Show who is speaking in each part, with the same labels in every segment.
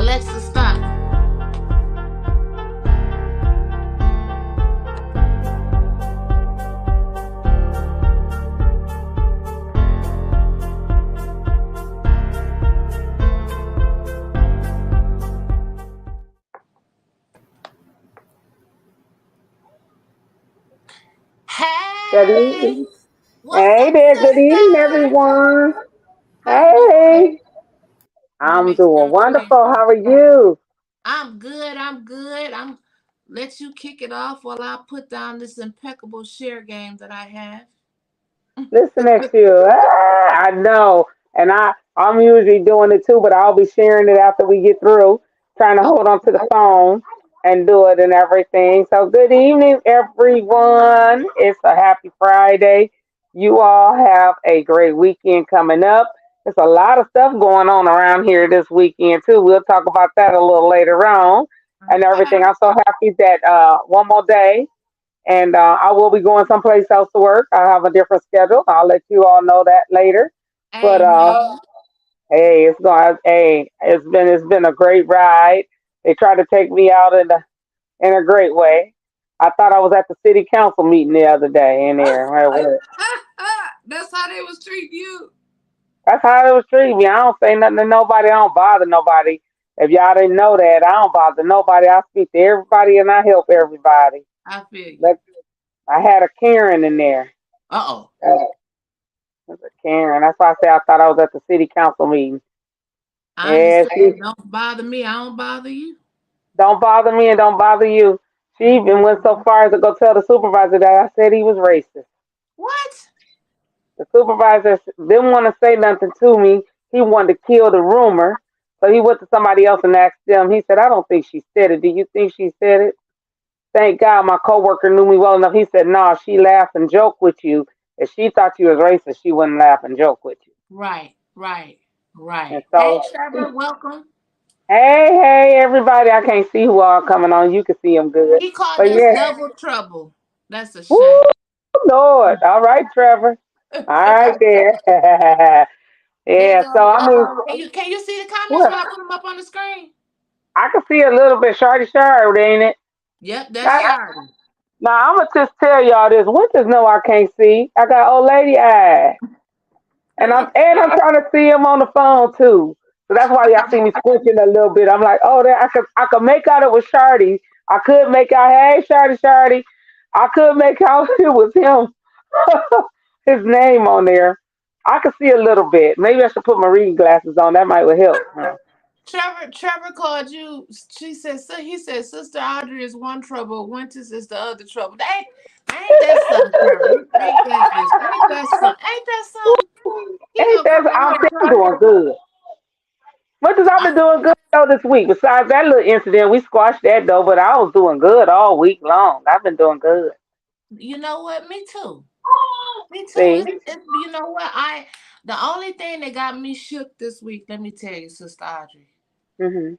Speaker 1: Alexa, stop.
Speaker 2: Good
Speaker 1: Hey,
Speaker 2: evening.
Speaker 1: what's
Speaker 2: Hey
Speaker 1: up,
Speaker 2: there. Good evening,
Speaker 1: sister?
Speaker 2: everyone.
Speaker 1: How you doing?
Speaker 2: Hey.
Speaker 1: Let me
Speaker 2: I'm
Speaker 1: make sure
Speaker 2: doing
Speaker 1: I'm
Speaker 2: wonderful.
Speaker 1: playing.
Speaker 2: How are you?
Speaker 1: I'm good. I'm good. I'm let you kick it off while I put down this impeccable share game that I have.
Speaker 2: Listen at you. I know. And I'm usually doing it too, but I'll be sharing it after we get through, trying to
Speaker 1: Oh,
Speaker 2: hold on to the phone and do it and everything. So, good evening, everyone. It's a happy Friday. You all have a great weekend coming up. There's a lot of stuff going on around here this weekend, too. We'll talk about that a little later on and
Speaker 1: okay.
Speaker 2: everything. I'm so happy that one more day and I will be going someplace else to work. I have a different schedule. I'll let you all know that later. But
Speaker 1: Amen.
Speaker 2: hey, it's been a great ride. They tried to take me out in a great way. I thought I was at the city council meeting the other day in there.
Speaker 1: That's how they was treating you.
Speaker 2: That's how they was treating me. I don't say nothing to nobody. I don't bother nobody. If y'all didn't know that, I don't bother nobody. I speak to everybody and I help everybody.
Speaker 1: I feel you.
Speaker 2: But I had a Karen in there.
Speaker 1: Uh-oh.
Speaker 2: Uh, That's a Karen. That's why I say I thought I was at the city council meeting.
Speaker 1: I
Speaker 2: Yeah,
Speaker 1: understand. Don't bother me. I don't bother you.
Speaker 2: don't bother me and don't bother you. She even went so far as to go tell the supervisor that I said he was racist.
Speaker 1: What?
Speaker 2: The supervisor didn't want to say nothing to me. He wanted to kill the rumor. So he went to somebody else and asked them. He said, I don't think she said it. Do you think she said it? Thank God my coworker knew me well enough. He said, no, she laughed and joked with you. If she thought you was racist, she wouldn't laugh and joke with you.
Speaker 1: Right, right,
Speaker 2: And
Speaker 1: right. Hey,
Speaker 2: so
Speaker 1: Trevor, welcome.
Speaker 2: hey, everybody. I can't see who all coming on. You can see them good.
Speaker 1: He called
Speaker 2: But
Speaker 1: us
Speaker 2: yeah,
Speaker 1: double trouble. That's a
Speaker 2: woo,
Speaker 1: shame.
Speaker 2: Lord. All right, Trevor. All right, there.
Speaker 1: There you
Speaker 2: Yeah, so
Speaker 1: go.
Speaker 2: I mean,
Speaker 1: Can you see the comments
Speaker 2: what?
Speaker 1: when I put them up on the screen?
Speaker 2: I can see a little bit shorty shirt, ain't it?
Speaker 1: Yep, that's
Speaker 2: Now,
Speaker 1: Shirley.
Speaker 2: now, I'm going to just tell y'all this. Winters know I can't see. I got old lady eyes. And I'm trying to see him on the phone, too. So that's why y'all see me squinching a little bit. I'm like, oh, that I could make out it was Shardy. I could make out, hey, Shardy. I could make out it was him. His name on there. I could see a little bit. Maybe I should put my reading glasses on. That might would help.
Speaker 1: Trevor called you. She said, so he said, Sister Audrey is one trouble, Wyntis is the other trouble. Ain't that something, Trevor? Ain't that something? He
Speaker 2: Ain't
Speaker 1: gonna
Speaker 2: that?
Speaker 1: come in
Speaker 2: I'm
Speaker 1: here and
Speaker 2: still
Speaker 1: try.
Speaker 2: doing good. What has I been doing good though this week? Besides that little incident, we squashed that though. But I was doing good all week long. I've been doing good.
Speaker 1: You know what? Me too. Me too.
Speaker 2: See,
Speaker 1: You know what? The only thing that got me shook this week, let me tell you, Sister Audrey,
Speaker 2: hmm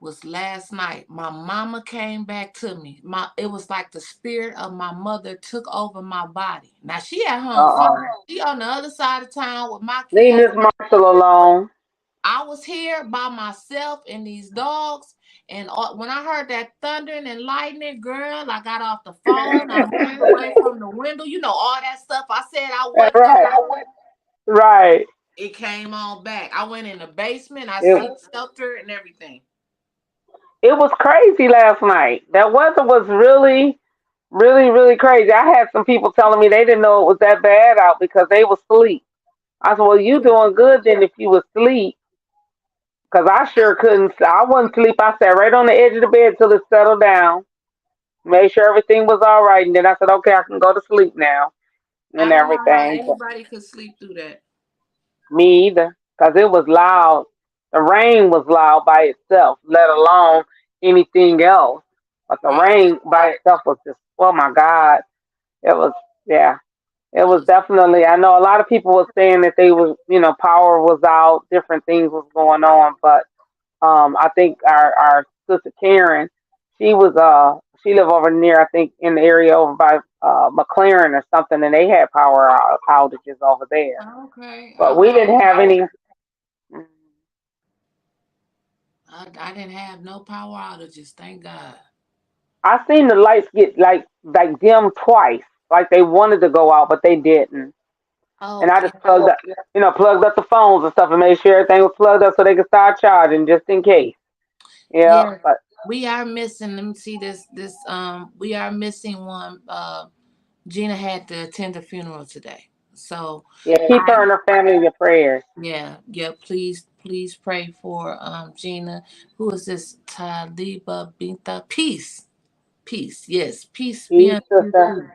Speaker 1: was last night. My mama came back to me. It was like the spirit of my mother took over my body. Now she at home.
Speaker 2: uh-uh.
Speaker 1: She on the other side of town with my
Speaker 2: Leave
Speaker 1: kids.
Speaker 2: Miss Marshall alone.
Speaker 1: I was here by myself and these dogs. And when I heard that thundering and lightning, girl, I got off the phone. I moved away from the window. You know, all that stuff I said I wasn't
Speaker 2: Right,
Speaker 1: doing.
Speaker 2: right.
Speaker 1: It came on back. I went in the basement. I
Speaker 2: It,
Speaker 1: seek shelter and everything.
Speaker 2: it was crazy last night. That weather was really, really, really crazy. I had some people telling me they didn't know it was that bad out because they was asleep. I said, well, you doing good then if you was asleep. Cause I sure couldn't. I wouldn't sleep. I sat right on the edge of the bed till it settled down. Made sure everything was all right, and then I said, okay, I can go to sleep now
Speaker 1: I
Speaker 2: and
Speaker 1: don't know how
Speaker 2: everything. But
Speaker 1: anybody could sleep through that.
Speaker 2: me either, cause it was loud. The rain was loud by itself, let alone anything else. But the
Speaker 1: Right.
Speaker 2: rain by itself was just, oh my God, it was, yeah, it
Speaker 1: It
Speaker 2: was
Speaker 1: was
Speaker 2: definitely. I know a lot of people were saying that they was, power was out, different things was going on, but I think our sister Karen, she lived over near I think in the area over by McLaren or something, and they had power outages over there.
Speaker 1: okay.
Speaker 2: But we didn't have any.
Speaker 1: I didn't have no power outages, thank God.
Speaker 2: I seen the lights get like dim twice, like they wanted to go out, but they didn't. And I
Speaker 1: Okay.
Speaker 2: just plugged up the phones and stuff and made sure everything was plugged up so they could start charging just in case. Yeah,
Speaker 1: Yeah,
Speaker 2: but
Speaker 1: we are missing. Let me see we are missing one. Gina had to attend the funeral today. So
Speaker 2: yeah, keep
Speaker 1: I
Speaker 2: her and her family in your prayers.
Speaker 1: yeah, please pray for Gina. Who is this? Taliba Binta. Peace. Peace. Yes, peace be
Speaker 2: Peace,
Speaker 1: unto you
Speaker 2: sister.
Speaker 1: too.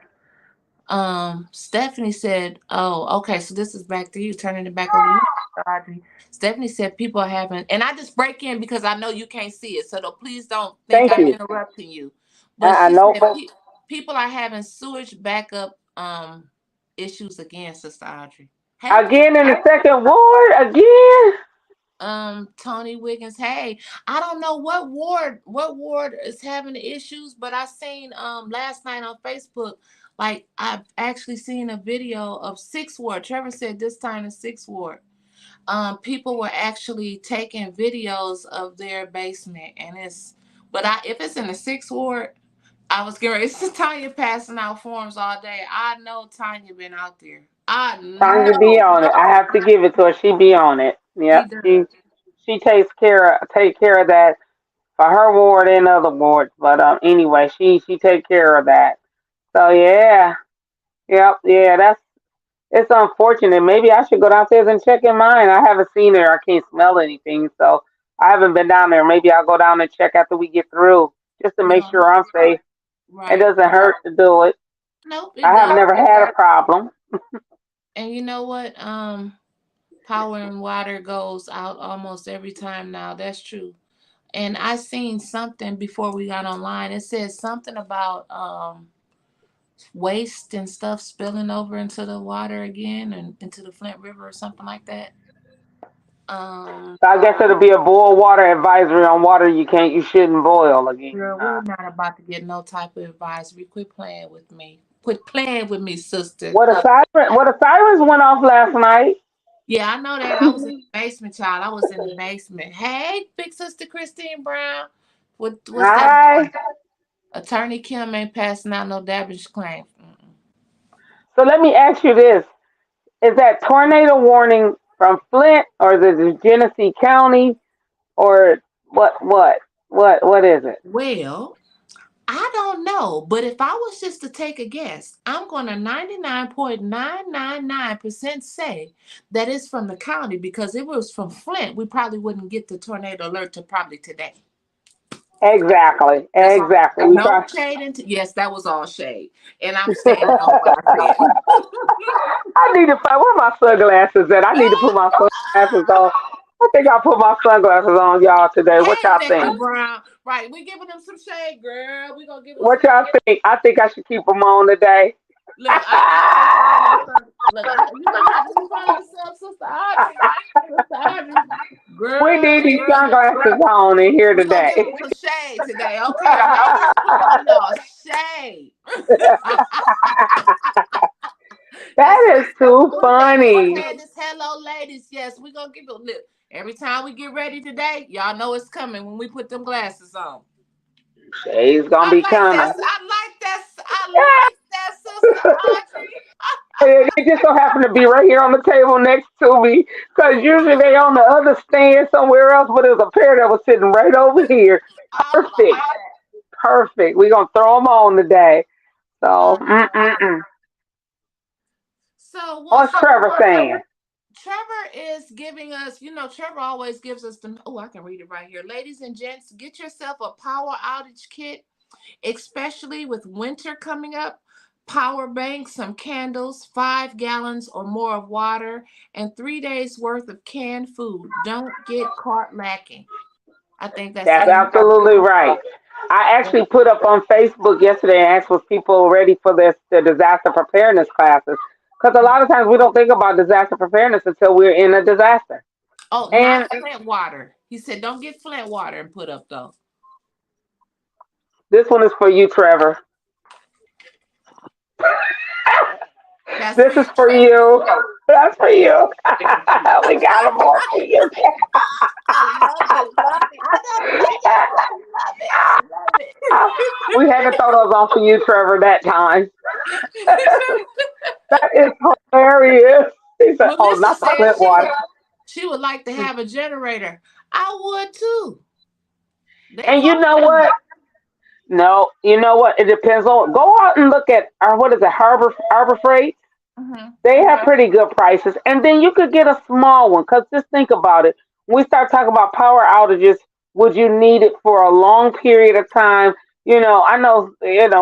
Speaker 1: Stephanie said, "Oh, okay. So this is back to you. Turning it back over to you, Audrey." Stephanie said, "People are having," and I just break in because I know you can't see it, so please don't think
Speaker 2: Thank
Speaker 1: I'm
Speaker 2: you.
Speaker 1: interrupting you. But
Speaker 2: I
Speaker 1: she
Speaker 2: know.
Speaker 1: said, "People are having sewage backup issues again, Sister Audrey." Hey,
Speaker 2: Again in the second ward, again.
Speaker 1: Tony Wiggins. Hey, I don't know what ward is having the issues, but I seen last night on Facebook, like I've actually seen a video of sixth ward. Trevor said this time in sixth ward. People were actually taking videos of their basement, and but if it's in the sixth ward, I was getting ready. It's Tanya passing out forms all day. I know Tanya been out there. I
Speaker 2: Trying to be
Speaker 1: know
Speaker 2: on it. I have to give it to her. She be on it.
Speaker 1: she
Speaker 2: Yep.
Speaker 1: does.
Speaker 2: She take care of that for her ward and other wards. But anyway, she take care of that. So yeah. Yep. Yeah. It's unfortunate. Maybe I should go downstairs and check in mine. I haven't seen her. I can't smell anything, so I haven't been down there. Maybe I'll go down and check after we get through, just to make
Speaker 1: No,
Speaker 2: sure I'm safe. It
Speaker 1: right.
Speaker 2: doesn't hurt to do it.
Speaker 1: Nope, it
Speaker 2: I have
Speaker 1: does.
Speaker 2: never had a problem.
Speaker 1: And you know what? Power and water goes out almost every time now. That's true. And I seen something before we got online. It said something about waste and stuff spilling over into the water again and into the Flint River or something like that. Um,
Speaker 2: So I guess it'll be a boil water advisory on water you shouldn't boil again.
Speaker 1: Girl, we're not about to get no type of advisory. Quit playing with me. Quit playing with me, sister.
Speaker 2: What a sirens went off last night.
Speaker 1: Yeah, I know that. I was in the basement, child. I was in the basement. Hey, big sister Christine Brown. What's that?
Speaker 2: Hi.
Speaker 1: Attorney Kim ain't passing out no damage claim. Mm-mm.
Speaker 2: So let me ask you this: is that tornado warning from Flint, or is it Genesee County, or what? What is it?
Speaker 1: Well, I don't know, but if I was just to take a guess, I'm going to 99.999% say that it's from the county because if it was from Flint, we probably wouldn't get the tornado alert to probably today.
Speaker 2: Exactly.
Speaker 1: That's all.
Speaker 2: Exactly. We
Speaker 1: No
Speaker 2: try.
Speaker 1: shade into yes, that was all shade. And I'm standing on what I said.
Speaker 2: I need to find where my sunglasses at. I need to put my sunglasses on. I think I'll put my sunglasses on, y'all, today. What
Speaker 1: Hey,
Speaker 2: y'all
Speaker 1: Becky
Speaker 2: think?
Speaker 1: Brown. Right, we giving them some shade, girl. We gonna give them
Speaker 2: What
Speaker 1: some.
Speaker 2: y'all think? I think I should keep them on today.
Speaker 1: Look, I take all my stuff. Look, you gonna have to move on yourself, Sister Audrey. Sister Audrey,
Speaker 2: We
Speaker 1: girl,
Speaker 2: need these
Speaker 1: girl.
Speaker 2: sunglasses on in here
Speaker 1: We gonna
Speaker 2: today.
Speaker 1: give them some shade today, okay? Ladies, put on y'all shade. That's
Speaker 2: That is too
Speaker 1: what they
Speaker 2: funny.
Speaker 1: said. This hello, ladies. Yes, we gonna give it. Look, every time we get ready today, y'all know it's coming when we put them glasses on.
Speaker 2: Shay's gonna
Speaker 1: I
Speaker 2: be
Speaker 1: like that.
Speaker 2: coming.
Speaker 1: I like that. I like that, Sister Audrey.
Speaker 2: They just so happen to be right here on the table next to me. Because usually they on the other stand somewhere else, but there's a pair that was sitting right over here.
Speaker 1: I like
Speaker 2: Perfect.
Speaker 1: that.
Speaker 2: Perfect. We're going to throw them on today. So,
Speaker 1: Uh-huh. So
Speaker 2: what's Trevor saying?
Speaker 1: Trevor is giving us, Trevor always gives us I can read it right here. Ladies and gents, get yourself a power outage kit, especially with winter coming up. Power bank, some candles, 5 gallons or more of water, and 3 days worth of canned food. Don't get caught lacking. I think that's
Speaker 2: That's
Speaker 1: very
Speaker 2: absolutely right. I
Speaker 1: important.
Speaker 2: actually put up on Facebook yesterday and asked was people ready for the disaster preparedness classes. Because a lot of times we don't think about disaster preparedness until we're in a disaster.
Speaker 1: Oh,
Speaker 2: And
Speaker 1: not Flint water. He said, don't get Flint water and put up though.
Speaker 2: this one is for you, Trevor.
Speaker 1: That's for
Speaker 2: This
Speaker 1: you,
Speaker 2: is for
Speaker 1: Trevor.
Speaker 2: you. That's for you. We got them all for you.
Speaker 1: I love it, love it. You know what? I love it. I love
Speaker 2: We had to throw those on for you, Trevor, that time.
Speaker 1: it.
Speaker 2: That is hilarious. He said, "Oh,
Speaker 1: Melissa
Speaker 2: not the
Speaker 1: said
Speaker 2: Flint water."
Speaker 1: she would like to have a generator. I would too. They
Speaker 2: And you
Speaker 1: cost
Speaker 2: know
Speaker 1: money.
Speaker 2: what? No, you know what? It depends on. Go out and look at, what is it, Harbor Freight.
Speaker 1: Hmm.
Speaker 2: They have pretty good prices, and then you could get a small one. Cause just think about it. When we start talking about power outages, would you need it for a long period of time? I know,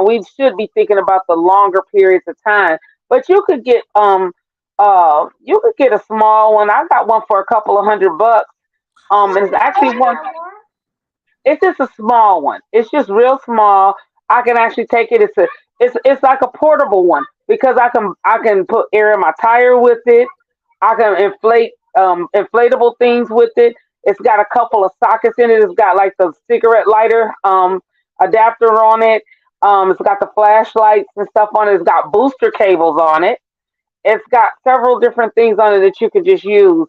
Speaker 2: we should be thinking about the longer periods of time, but you could get a small one. I got one for a couple of $100.
Speaker 1: Oh,
Speaker 2: And it's
Speaker 1: I didn't
Speaker 2: actually
Speaker 1: know you
Speaker 2: one.
Speaker 1: had one.
Speaker 2: It's just a small one. It's just real small. I can actually take it. It's like a portable one because I can put air in my tire with it. I can inflate inflatable things with it. It's got a couple of sockets in it. It's got like the cigarette lighter adapter on it. It's got the flashlights and stuff on it. It's got booster cables on it. It's got several different things on it that you can just use.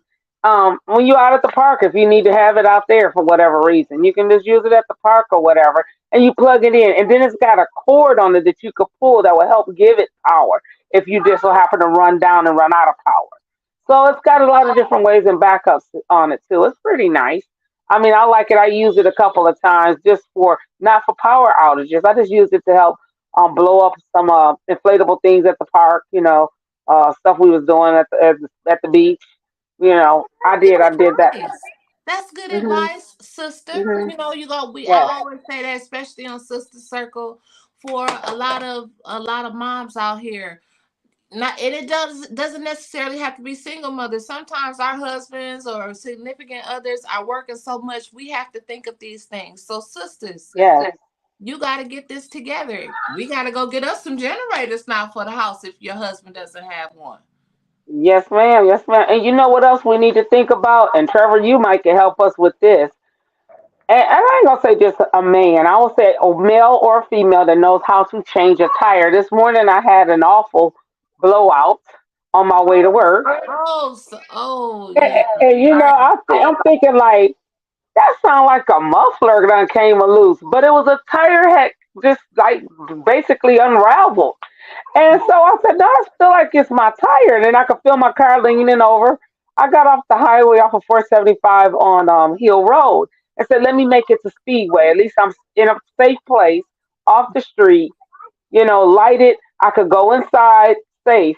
Speaker 2: When you're out at the park, if you need to have it out there for whatever reason, you can just use it at the park or whatever, and you plug it in. And then it's got a cord on it that you could pull that will help give it power if you just so happen to run down and run out of power. So it's got a lot of different ways and backups on it too. It's pretty nice. I mean, I like it. I use it a couple of times just for not for power outages. I just use it to help blow up some inflatable things at the park. Stuff we was doing at the beach. I
Speaker 1: Good
Speaker 2: did that.
Speaker 1: advice. That's good
Speaker 2: Mhm.
Speaker 1: advice, sister.
Speaker 2: Mhm.
Speaker 1: You know, you go. We I
Speaker 2: Yes.
Speaker 1: always say that, especially on Sister Circle, for a lot of moms out here. Not and it doesn't necessarily have to be single mothers. Sometimes our husbands or significant others are working so much we have to think of these things. So sisters,
Speaker 2: Yes.
Speaker 1: you got to get this together. We got to go get us some generators now for the house if your husband doesn't have one.
Speaker 2: Yes, ma'am. Yes, ma'am. And you know what else we need to think about? And Trevor, you might can help us with this. And I ain't gonna say just a man. I will say a male or a female that knows how to change a tire. This morning I had an awful blowout on my way to work,
Speaker 1: Yeah.
Speaker 2: and
Speaker 1: Sorry.
Speaker 2: I'm thinking like that sound like a muffler done came loose, but it was a tire had just like basically unraveled. And so I said, no, I feel like it's my tire. And then I could feel my car leaning over. I got off the highway off of 475 on Hill Road and said, let me make it to Speedway. At least I'm in a safe place off the street, lighted. I could go inside safe.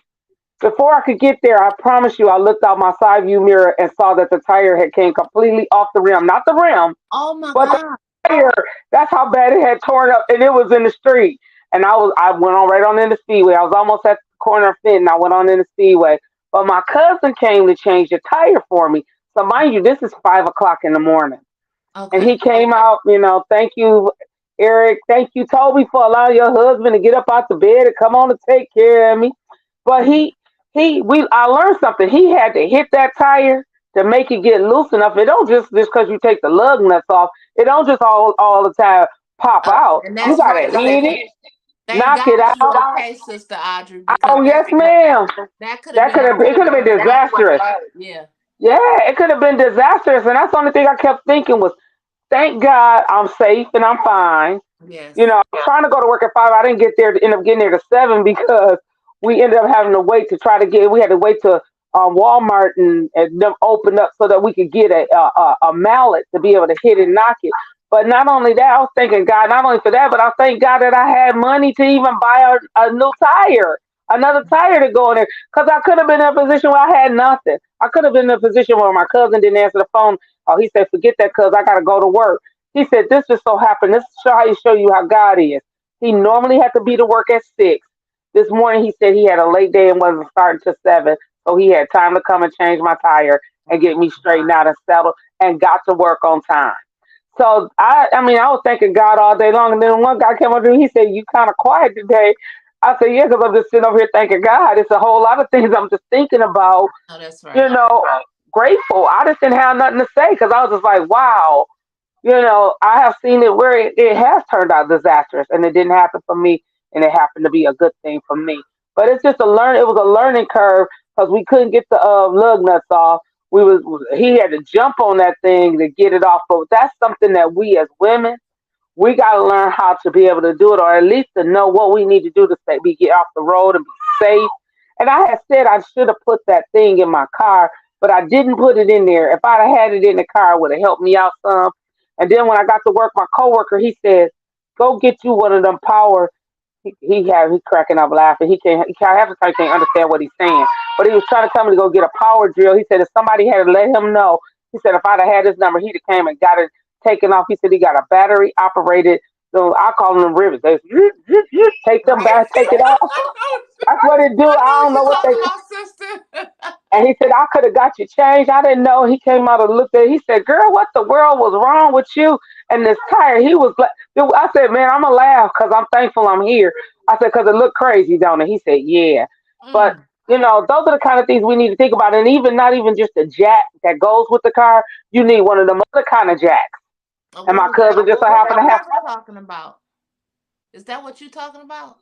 Speaker 2: Before I could get there, I promise you, I looked out my side view mirror and saw that the tire had came completely off the rim. Not the rim,
Speaker 1: Oh my
Speaker 2: but the
Speaker 1: God.
Speaker 2: tire. That's how bad it had torn up, and it was in the street. And I went on right on in the speedway. I was almost at the corner of Fenton. I went on in the speedway, but my cousin came to change the tire for me. So mind you, this is 5 o'clock in the morning, and
Speaker 1: Okay.
Speaker 2: he came out. Thank you, Eric. Thank you, Toby, for allowing your husband to get up out the bed and come on to take care of me. But I learned something. He had to hit that tire to make it get loose enough. It don't just because you take the lug nuts off. It don't just all the time pop out.
Speaker 1: And
Speaker 2: You
Speaker 1: that's
Speaker 2: gotta
Speaker 1: right.
Speaker 2: hit it,
Speaker 1: Thank
Speaker 2: knock
Speaker 1: God
Speaker 2: it
Speaker 1: you
Speaker 2: out.
Speaker 1: okay, Sister Audrey, because
Speaker 2: Oh yes, ma'am.
Speaker 1: that could have
Speaker 2: That
Speaker 1: been a
Speaker 2: it
Speaker 1: whole
Speaker 2: could have been
Speaker 1: nother thing.
Speaker 2: disastrous.
Speaker 1: Yeah.
Speaker 2: Yeah, it could have been disastrous. And that's the only thing I kept thinking was, thank God I'm safe and I'm fine.
Speaker 1: Yes.
Speaker 2: I'm trying to go to work at 5. I didn't get there to end up getting there to 7 because we ended up having to wait to try to get. We had to wait to Walmart and them open up so that we could get a mallet to be able to hit and knock it. But not only that, I was thanking God not only for that, but I thank God that I had money to even buy a new tire, another tire to go in there. Because I could have been in a position where I had nothing. I could have been in a position where my cousin didn't answer the phone. Oh, he said, forget that, cuz I got to go to work. He said, this just so happened. This is how you show you how God is. He normally had to be to work at 6. This morning he said he had a late day and wasn't starting till 7. So he had time to come and change my tire and get me straightened out and settled and got to work on time. So I mean, I was thanking God all day long. And then one guy came up to me, he said, you kind of quiet today. I said, yeah, because I'm just sitting over here thanking God. It's a whole lot of things I'm just thinking about,
Speaker 1: Oh, that's
Speaker 2: you
Speaker 1: right.
Speaker 2: know, grateful. I just didn't have nothing to say because I was just like, wow, I have seen it where it has turned out disastrous and it didn't happen for me and it happened to be a good thing for me. But it's just it was a learning curve because we couldn't get the lug nuts off. He had to jump on that thing to get it off. But that's something that we as women, we got to learn how to be able to do it, or at least to know what we need to do to get off the road and be safe. And I had said I should have put that thing in my car, but I didn't put it in there. If I'd have had it in the car, it would have helped me out some. And then when I got to work, my coworker, he said, "Go get you one of them power." He cracking up laughing. He can't half the time he can't understand what he's saying. But he was trying to tell me to go get a power drill. He said if somebody had let him know, he said if I'd have had his number, he'd have came and got it taken off. He said he got a battery operated. So I call them rivets. They take them
Speaker 1: Right?
Speaker 2: back, take it off. That's what it do.
Speaker 1: I
Speaker 2: I
Speaker 1: know
Speaker 2: don't
Speaker 1: what
Speaker 2: know
Speaker 1: you're
Speaker 2: what they.
Speaker 1: talking about, sister.
Speaker 2: And he said, I could have got you changed. I didn't know. He came out and looked at it. He said, girl, what the world was wrong with you? And this tire, he was like, I said, man, I'm going to laugh because I'm thankful I'm here. I said, because it looked crazy, don't it? He said, yeah. But,
Speaker 1: Mm.
Speaker 2: those are the kind of things we need to think about. And even not even just the jack that goes with the car, you need one of them other kind of jacks. And
Speaker 1: What
Speaker 2: my
Speaker 1: was that?
Speaker 2: cousin just so
Speaker 1: What
Speaker 2: happened
Speaker 1: that
Speaker 2: to have.
Speaker 1: Trevor talking about? Is that what you talking about?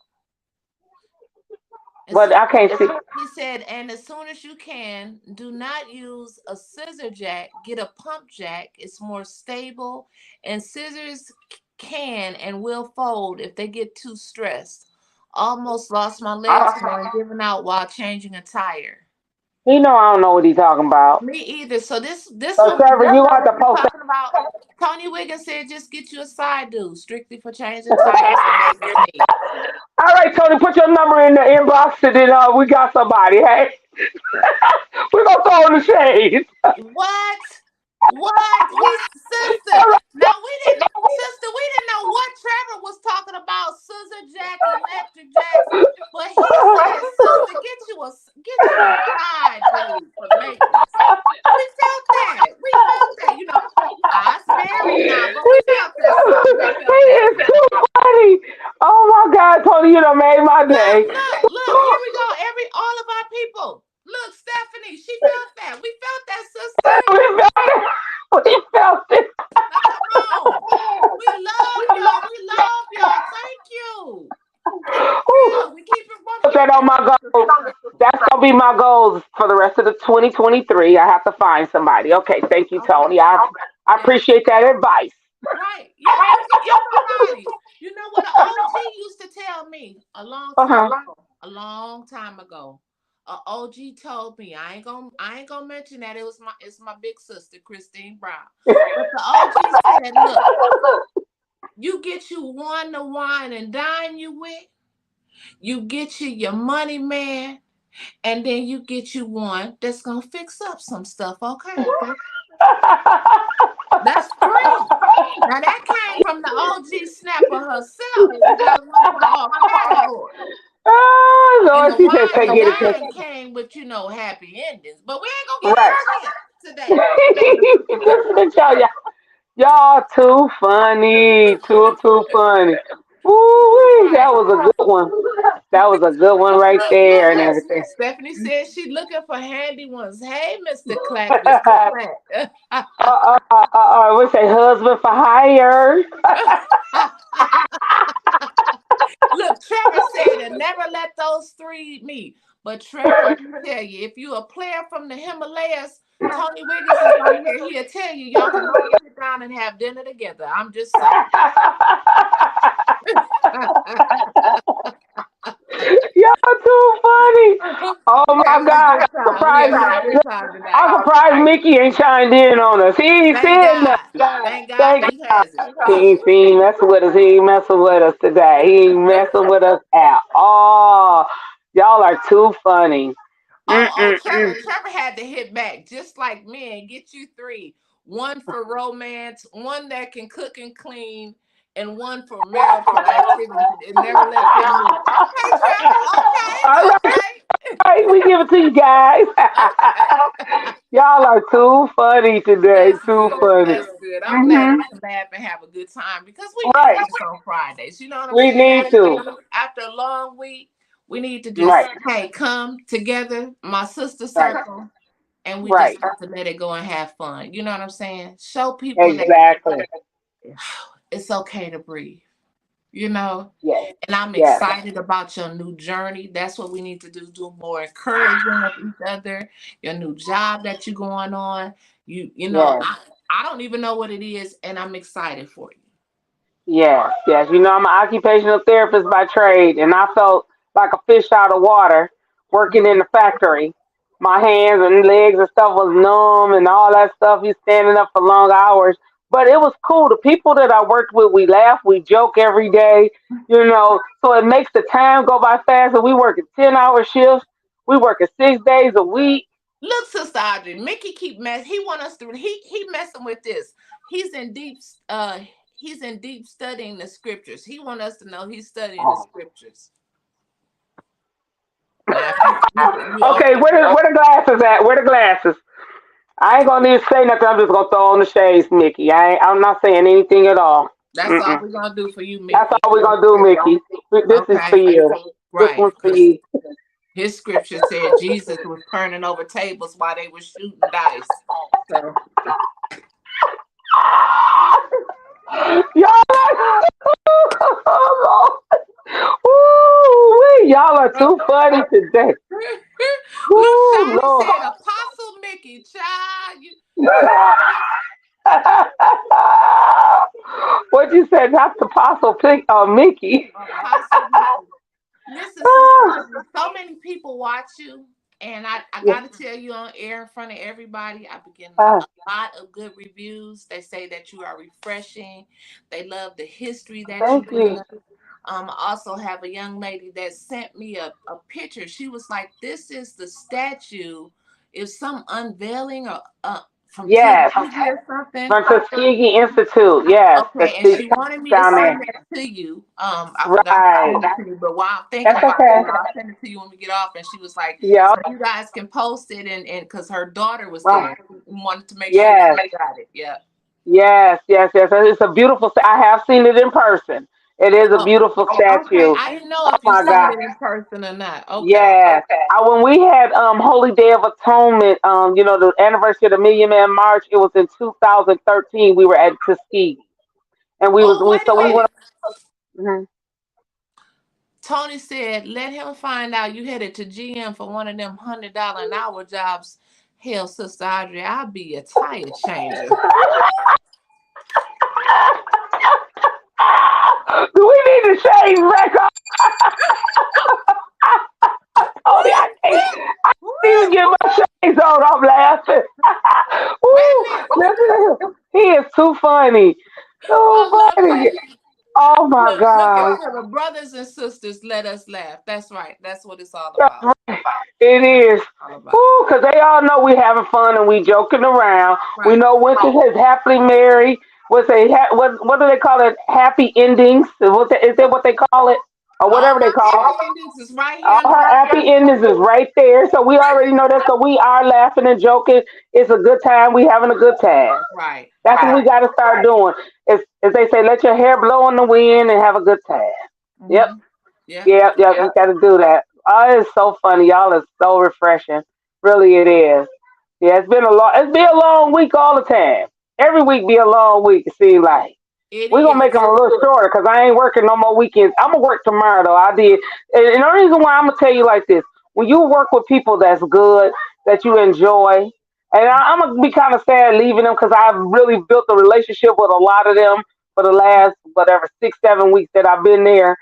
Speaker 1: As
Speaker 2: But
Speaker 1: soon
Speaker 2: I can't see.
Speaker 1: he said, and as soon as you can, do not use a scissor jack. Get a pump jack. It's more stable, and scissors can and will fold if they get too stressed. Almost lost my legs going giving out while changing a tire.
Speaker 2: I don't know what he's talking about.
Speaker 1: Me either. So this
Speaker 2: So,
Speaker 1: one,
Speaker 2: Trevor,
Speaker 1: this
Speaker 2: you
Speaker 1: one
Speaker 2: have to
Speaker 1: what we're
Speaker 2: post
Speaker 1: talking about. Tony Wiggins said, just get you a side dude, strictly for changing tires and maintenance needs.
Speaker 2: All right, Tony, put your number in the inbox and then we got somebody. Hey, we're going to throw in the shade.
Speaker 1: What? What? He's sister. Now we didn't, sister. We didn't know what Trevor was talking about. Scissor jack, electric jacks. But he said, sister, get you a side dude for maintenance. We felt that. We felt that. I's married now, but we felt that, sister. We
Speaker 2: He
Speaker 1: felt that.
Speaker 2: is too funny. Oh, my God, Tony, you done made my
Speaker 1: Look,
Speaker 2: day.
Speaker 1: look, look. Here we go. All of our people. Look, Stephanie. She felt that. We felt that, sister.
Speaker 2: We felt it. We felt it.
Speaker 1: Now come on. We love y'all. We love y'all. Thank you. Keep it real. We keep it
Speaker 2: Put that on my
Speaker 1: 100,
Speaker 2: goals.
Speaker 1: sister.
Speaker 2: That's going to be my goals for the rest of the 2023. I have to find somebody. Okay, thank you, Tony.
Speaker 1: Okay.
Speaker 2: I
Speaker 1: Yeah.
Speaker 2: appreciate that advice.
Speaker 1: Right. Yeah, you can get somebody. You know what an OG used to tell me a long time
Speaker 2: Uh-huh.
Speaker 1: ago. A long time ago. A OG told me, I ain't gonna mention that. It's my big sister, Christine Brown. But the OG said, look, you get you one to wine and dine you with, you get you your money man, and then you get you one that's gonna fix up some stuff, okay? That's three. Now that came from the OG snapper herself. You guys want to put her on category.
Speaker 2: Oh,
Speaker 1: And
Speaker 2: Lord,
Speaker 1: the
Speaker 2: she said,
Speaker 1: wine
Speaker 2: take
Speaker 1: and
Speaker 2: it again.
Speaker 1: dine came with, happy endings. But we ain't gonna get
Speaker 2: Right.
Speaker 1: into that today.
Speaker 2: Listen, y'all too funny. Too funny. Ooh, that
Speaker 1: Right.
Speaker 2: was a good one. That was a good one right there and
Speaker 1: Look.
Speaker 2: everything.
Speaker 1: Stephanie says she looking for handy ones. Hey, Mr. Clack, Mr. Clack.
Speaker 2: We say husband for hire.
Speaker 1: Look, Trevor said, and never let those three meet. But Trevor, let me tell you, if you a player from the Himalayas, Tony Wiggins is on here. He'll tell you y'all can go sit down and have dinner together. I'm just saying.
Speaker 2: Y'all too funny. Oh
Speaker 1: We
Speaker 2: my
Speaker 1: having a
Speaker 2: God.
Speaker 1: good time. We having a good time tonight.
Speaker 2: I'm surprised Mickey ain't chimed in on us. He ain't
Speaker 1: Thank
Speaker 2: said
Speaker 1: God.
Speaker 2: nothing.
Speaker 1: Thank God
Speaker 2: Thank
Speaker 1: he hasn't.
Speaker 2: He ain't messing with us. He ain't messing with us today. He ain't messing with us at all. Y'all are too funny.
Speaker 1: Trevor,
Speaker 2: Mm-mm-mm.
Speaker 1: Trevor had to hit back just like me and get you three. One for romance, one that can cook and clean, and one for marital activities and never let them meet. Okay,
Speaker 2: All
Speaker 1: Trevor.
Speaker 2: right, right, we give it to you guys.
Speaker 1: Okay.
Speaker 2: Y'all are too funny today.
Speaker 1: That's
Speaker 2: Too
Speaker 1: good.
Speaker 2: funny.
Speaker 1: That's good. I'm glad
Speaker 2: Hmm.
Speaker 1: we can laugh and have a good time because we need
Speaker 2: Right.
Speaker 1: this on Fridays. You know what I'm
Speaker 2: We
Speaker 1: saying?
Speaker 2: need to.
Speaker 1: After a long week, we need to just,
Speaker 2: Right.
Speaker 1: hey, come together, my sister
Speaker 2: Right.
Speaker 1: circle, and we just
Speaker 2: Right.
Speaker 1: have to let it go and have fun. You know what I'm saying? Show people that
Speaker 2: Exactly.
Speaker 1: it's okay to breathe. you know.
Speaker 2: Yes.
Speaker 1: And I'm
Speaker 2: Yes.
Speaker 1: excited about your new journey. That's what we need to do more encouraging of each other. Your new job that you're going on. You know,
Speaker 2: Yes.
Speaker 1: I don't even know what it is, and I'm excited for you.
Speaker 2: Yes. Yes. You know, I'm an occupational therapist by trade, and I felt like a fish out of water working in the factory. My hands and legs and stuff was numb and all that stuff. You standing up for long hours. But it was cool. The people that I worked with, we laugh, we joke every day, you know, so it makes the time go by fast. And we work at 10-hour shifts. We work at 6 days a week.
Speaker 1: Look, Sister Audrey, Mickey keep mess. He want us to. He messing with this. He's in deep. He's in deep studying the scriptures. He want us to know he's studying the
Speaker 2: Oh.
Speaker 1: scriptures. Now, if you
Speaker 2: Okay,
Speaker 1: okay?
Speaker 2: where the glasses at? Where the glasses? I ain't gonna need to say nothing. I'm just gonna throw on the shades, Mickey. I'm not saying anything at all.
Speaker 1: That's all
Speaker 2: Mm-mm.
Speaker 1: we're gonna do for you,
Speaker 2: That's
Speaker 1: Mickey.
Speaker 2: all we're gonna do, Mickey. This is for
Speaker 1: Okay,
Speaker 2: you. This
Speaker 1: right?
Speaker 2: one's for
Speaker 1: Because
Speaker 2: you.
Speaker 1: his scripture said Jesus was turning over tables while they were shooting dice. So
Speaker 2: Y'all Ooh, y'all are too funny today.
Speaker 1: look,
Speaker 2: Ooh,
Speaker 1: Shiny
Speaker 2: Lord.
Speaker 1: said, "Apostle Mickey, child, you already
Speaker 2: What you said? Not the apostle Mickey.
Speaker 1: Apostle Mickey." Listen, Sister Audrey, so many people watch you, and I
Speaker 2: Yeah.
Speaker 1: got to tell you on air in front of everybody, I've been getting
Speaker 2: Ah,
Speaker 1: a lot of good reviews. They say that you are refreshing. They love the history that you
Speaker 2: thank
Speaker 1: give.
Speaker 2: you.
Speaker 1: I also have a young lady that sent me a picture. She was like, "This is the statue. Is some unveiling or from
Speaker 2: Yes,
Speaker 1: Tuskegee or something."
Speaker 2: from Tuskegee Institute. Yes, that's
Speaker 1: Okay, and she wanted me to
Speaker 2: down
Speaker 1: send
Speaker 2: there.
Speaker 1: that to you. I forgot to
Speaker 2: Right.
Speaker 1: send it to you, but while I'm thinking
Speaker 2: That's
Speaker 1: about it,
Speaker 2: okay.
Speaker 1: I'll send it to you when we get off. And she was like,
Speaker 2: Yep.
Speaker 1: "So you guys can post it," and because her daughter was
Speaker 2: Right.
Speaker 1: there, she wanted to make sure she
Speaker 2: Yes.
Speaker 1: got it. Yeah.
Speaker 2: Yes. Yes. Yes. It's a beautiful. I have seen it in person. It is a
Speaker 1: Oh,
Speaker 2: beautiful
Speaker 1: okay.
Speaker 2: statue.
Speaker 1: I didn't know
Speaker 2: Oh
Speaker 1: if you
Speaker 2: my
Speaker 1: seen
Speaker 2: God.
Speaker 1: it in person or not. Okay.
Speaker 2: Yes. When we had Holy Day of Atonement, you know, the anniversary of the Million Man March, it was in 2013. We were at Tuskegee, and
Speaker 1: Oh,
Speaker 2: we
Speaker 1: wait a
Speaker 2: so we went.
Speaker 1: minute.
Speaker 2: Mhm.
Speaker 1: Tony said, "Let him find out you headed to GM for one of them $100 an hour jobs." Hell, Sister Audrey, I'll be a tire changer.
Speaker 2: Do we need to shave back up? Tony, I can't even get my shades on. I'm laughing.
Speaker 1: Wait a
Speaker 2: Woo,
Speaker 1: minute.
Speaker 2: listen, he is too funny. Too
Speaker 1: I love
Speaker 2: funny.
Speaker 1: it.
Speaker 2: Oh my
Speaker 1: Look
Speaker 2: God.
Speaker 1: until the brothers and sisters let us laugh. That's right. That's what it's all
Speaker 2: That's
Speaker 1: about.
Speaker 2: right. It
Speaker 1: That's
Speaker 2: is.
Speaker 1: what it's all about.
Speaker 2: Woo, because they all know we having fun and we joking around. We
Speaker 1: Right.
Speaker 2: know Wyntis is happily married. What do they call it? Happy endings. Is that what they call it? Or
Speaker 1: All
Speaker 2: whatever they
Speaker 1: her
Speaker 2: call
Speaker 1: happy
Speaker 2: it.
Speaker 1: endings is right here
Speaker 2: All
Speaker 1: in the
Speaker 2: her
Speaker 1: room.
Speaker 2: happy endings is right there. So we already know that. So we are laughing and joking. It's a good time. We having a good time.
Speaker 1: Right.
Speaker 2: That's what
Speaker 1: Right.
Speaker 2: we got to start doing. As they say, let your hair blow in the wind and have a good time. Yep.
Speaker 1: Mm-hmm. Yeah.
Speaker 2: Yep, yep, we got to do that. Oh, it's so funny. Y'all is so refreshing. Really, it is. Yeah, it's been a long week all the time. Every week be a long week, it seems like.
Speaker 1: It
Speaker 2: We're going to make them
Speaker 1: is.
Speaker 2: a little shorter because I ain't working no more weekends. I'm going to work tomorrow, though. I did. And the reason why I'm going to tell you like this when you work with people that's good, that you enjoy, and I'm going to be kind of sad leaving them because I've really built a relationship with a lot of them for the last, whatever, 6, 7 weeks that I've been there,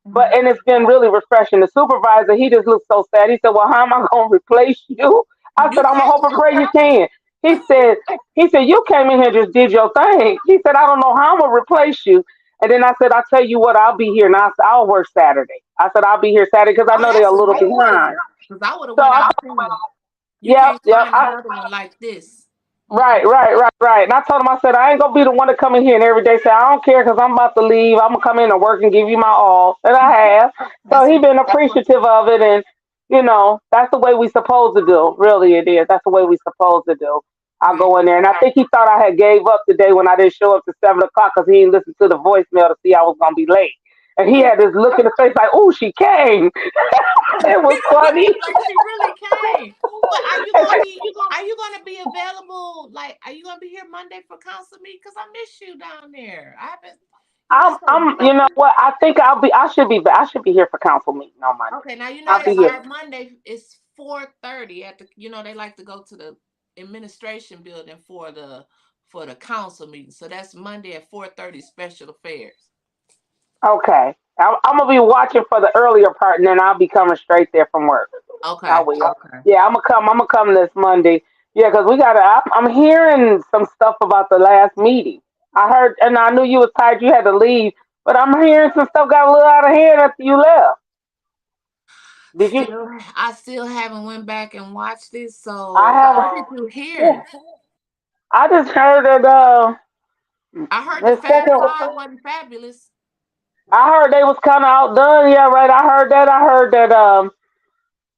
Speaker 1: Mhm.
Speaker 2: and it's been really refreshing. The supervisor, he just looked so sad. He said, "Well, how am I gonna replace you?" I
Speaker 1: You
Speaker 2: said, "I'm gonna
Speaker 1: can't.
Speaker 2: hope and pray you can." He said, "You came in here just did your thing." He said, "I don't know how I'm gonna replace you." And then I said, "I'll tell you what, I'll be here." And I said, "I'll work Saturday." I said, "I'll be here Saturday because I
Speaker 1: Oh,
Speaker 2: know they're
Speaker 1: that's
Speaker 2: a
Speaker 1: a
Speaker 2: little
Speaker 1: great
Speaker 2: behind."
Speaker 1: idea. Because I would have
Speaker 2: So
Speaker 1: went
Speaker 2: I,
Speaker 1: out sooner. You
Speaker 2: yep,
Speaker 1: can't
Speaker 2: yep.
Speaker 1: find another one like this.
Speaker 2: Right,
Speaker 1: Mm-mm.
Speaker 2: right, right, right. And I told him, I said, I ain't gonna be the one to come in here and every day say, I don't care because I'm about to leave. I'm gonna come in and work and give you my all. And I have. So
Speaker 1: That's
Speaker 2: he
Speaker 1: good.
Speaker 2: been appreciative of it, and that's the way we supposed to do. Really, it is. That's the way we supposed to do. I
Speaker 1: Right.
Speaker 2: go in there, and I think he thought I had gave up today when I didn't show up to 7 o'clock because he didn't listen to the voicemail to see I was gonna be late. And he had this look in the face like, "Oh, she came." It was funny.
Speaker 1: Like she really came. But are you gonna be available? Like, are you gonna be here Monday for council meet? Because I miss you down there. I haven't So
Speaker 2: You know what? I think I should be here for council meeting on Monday.
Speaker 1: okay, now you know
Speaker 2: I'll be
Speaker 1: that
Speaker 2: here.
Speaker 1: that Monday is 4:30 at the. They like to go to the administration building for the council meeting. So that's Monday at 4:30 special affairs.
Speaker 2: Okay. I'm gonna be watching for the earlier part, and then I'll be coming straight there from work. I
Speaker 1: Okay,
Speaker 2: will.
Speaker 1: okay.
Speaker 2: Yeah, I'm gonna come. I'm gonna come this Monday. Yeah, because we gotta. I'm hearing some stuff about the last meeting. I heard, and I knew you was tired. You had to leave, but I'm hearing some stuff got a little out of hand after you left. Did you?
Speaker 1: I still haven't went back and watched it.
Speaker 2: I
Speaker 1: So what did
Speaker 2: have.
Speaker 1: you
Speaker 2: Yeah,
Speaker 1: hear?
Speaker 2: I just heard that.
Speaker 1: I heard the
Speaker 2: The
Speaker 1: Fab
Speaker 2: second.
Speaker 1: Five wasn't fabulous.
Speaker 2: I heard they was kind of outdone. Yeah, right. I heard that. I heard that.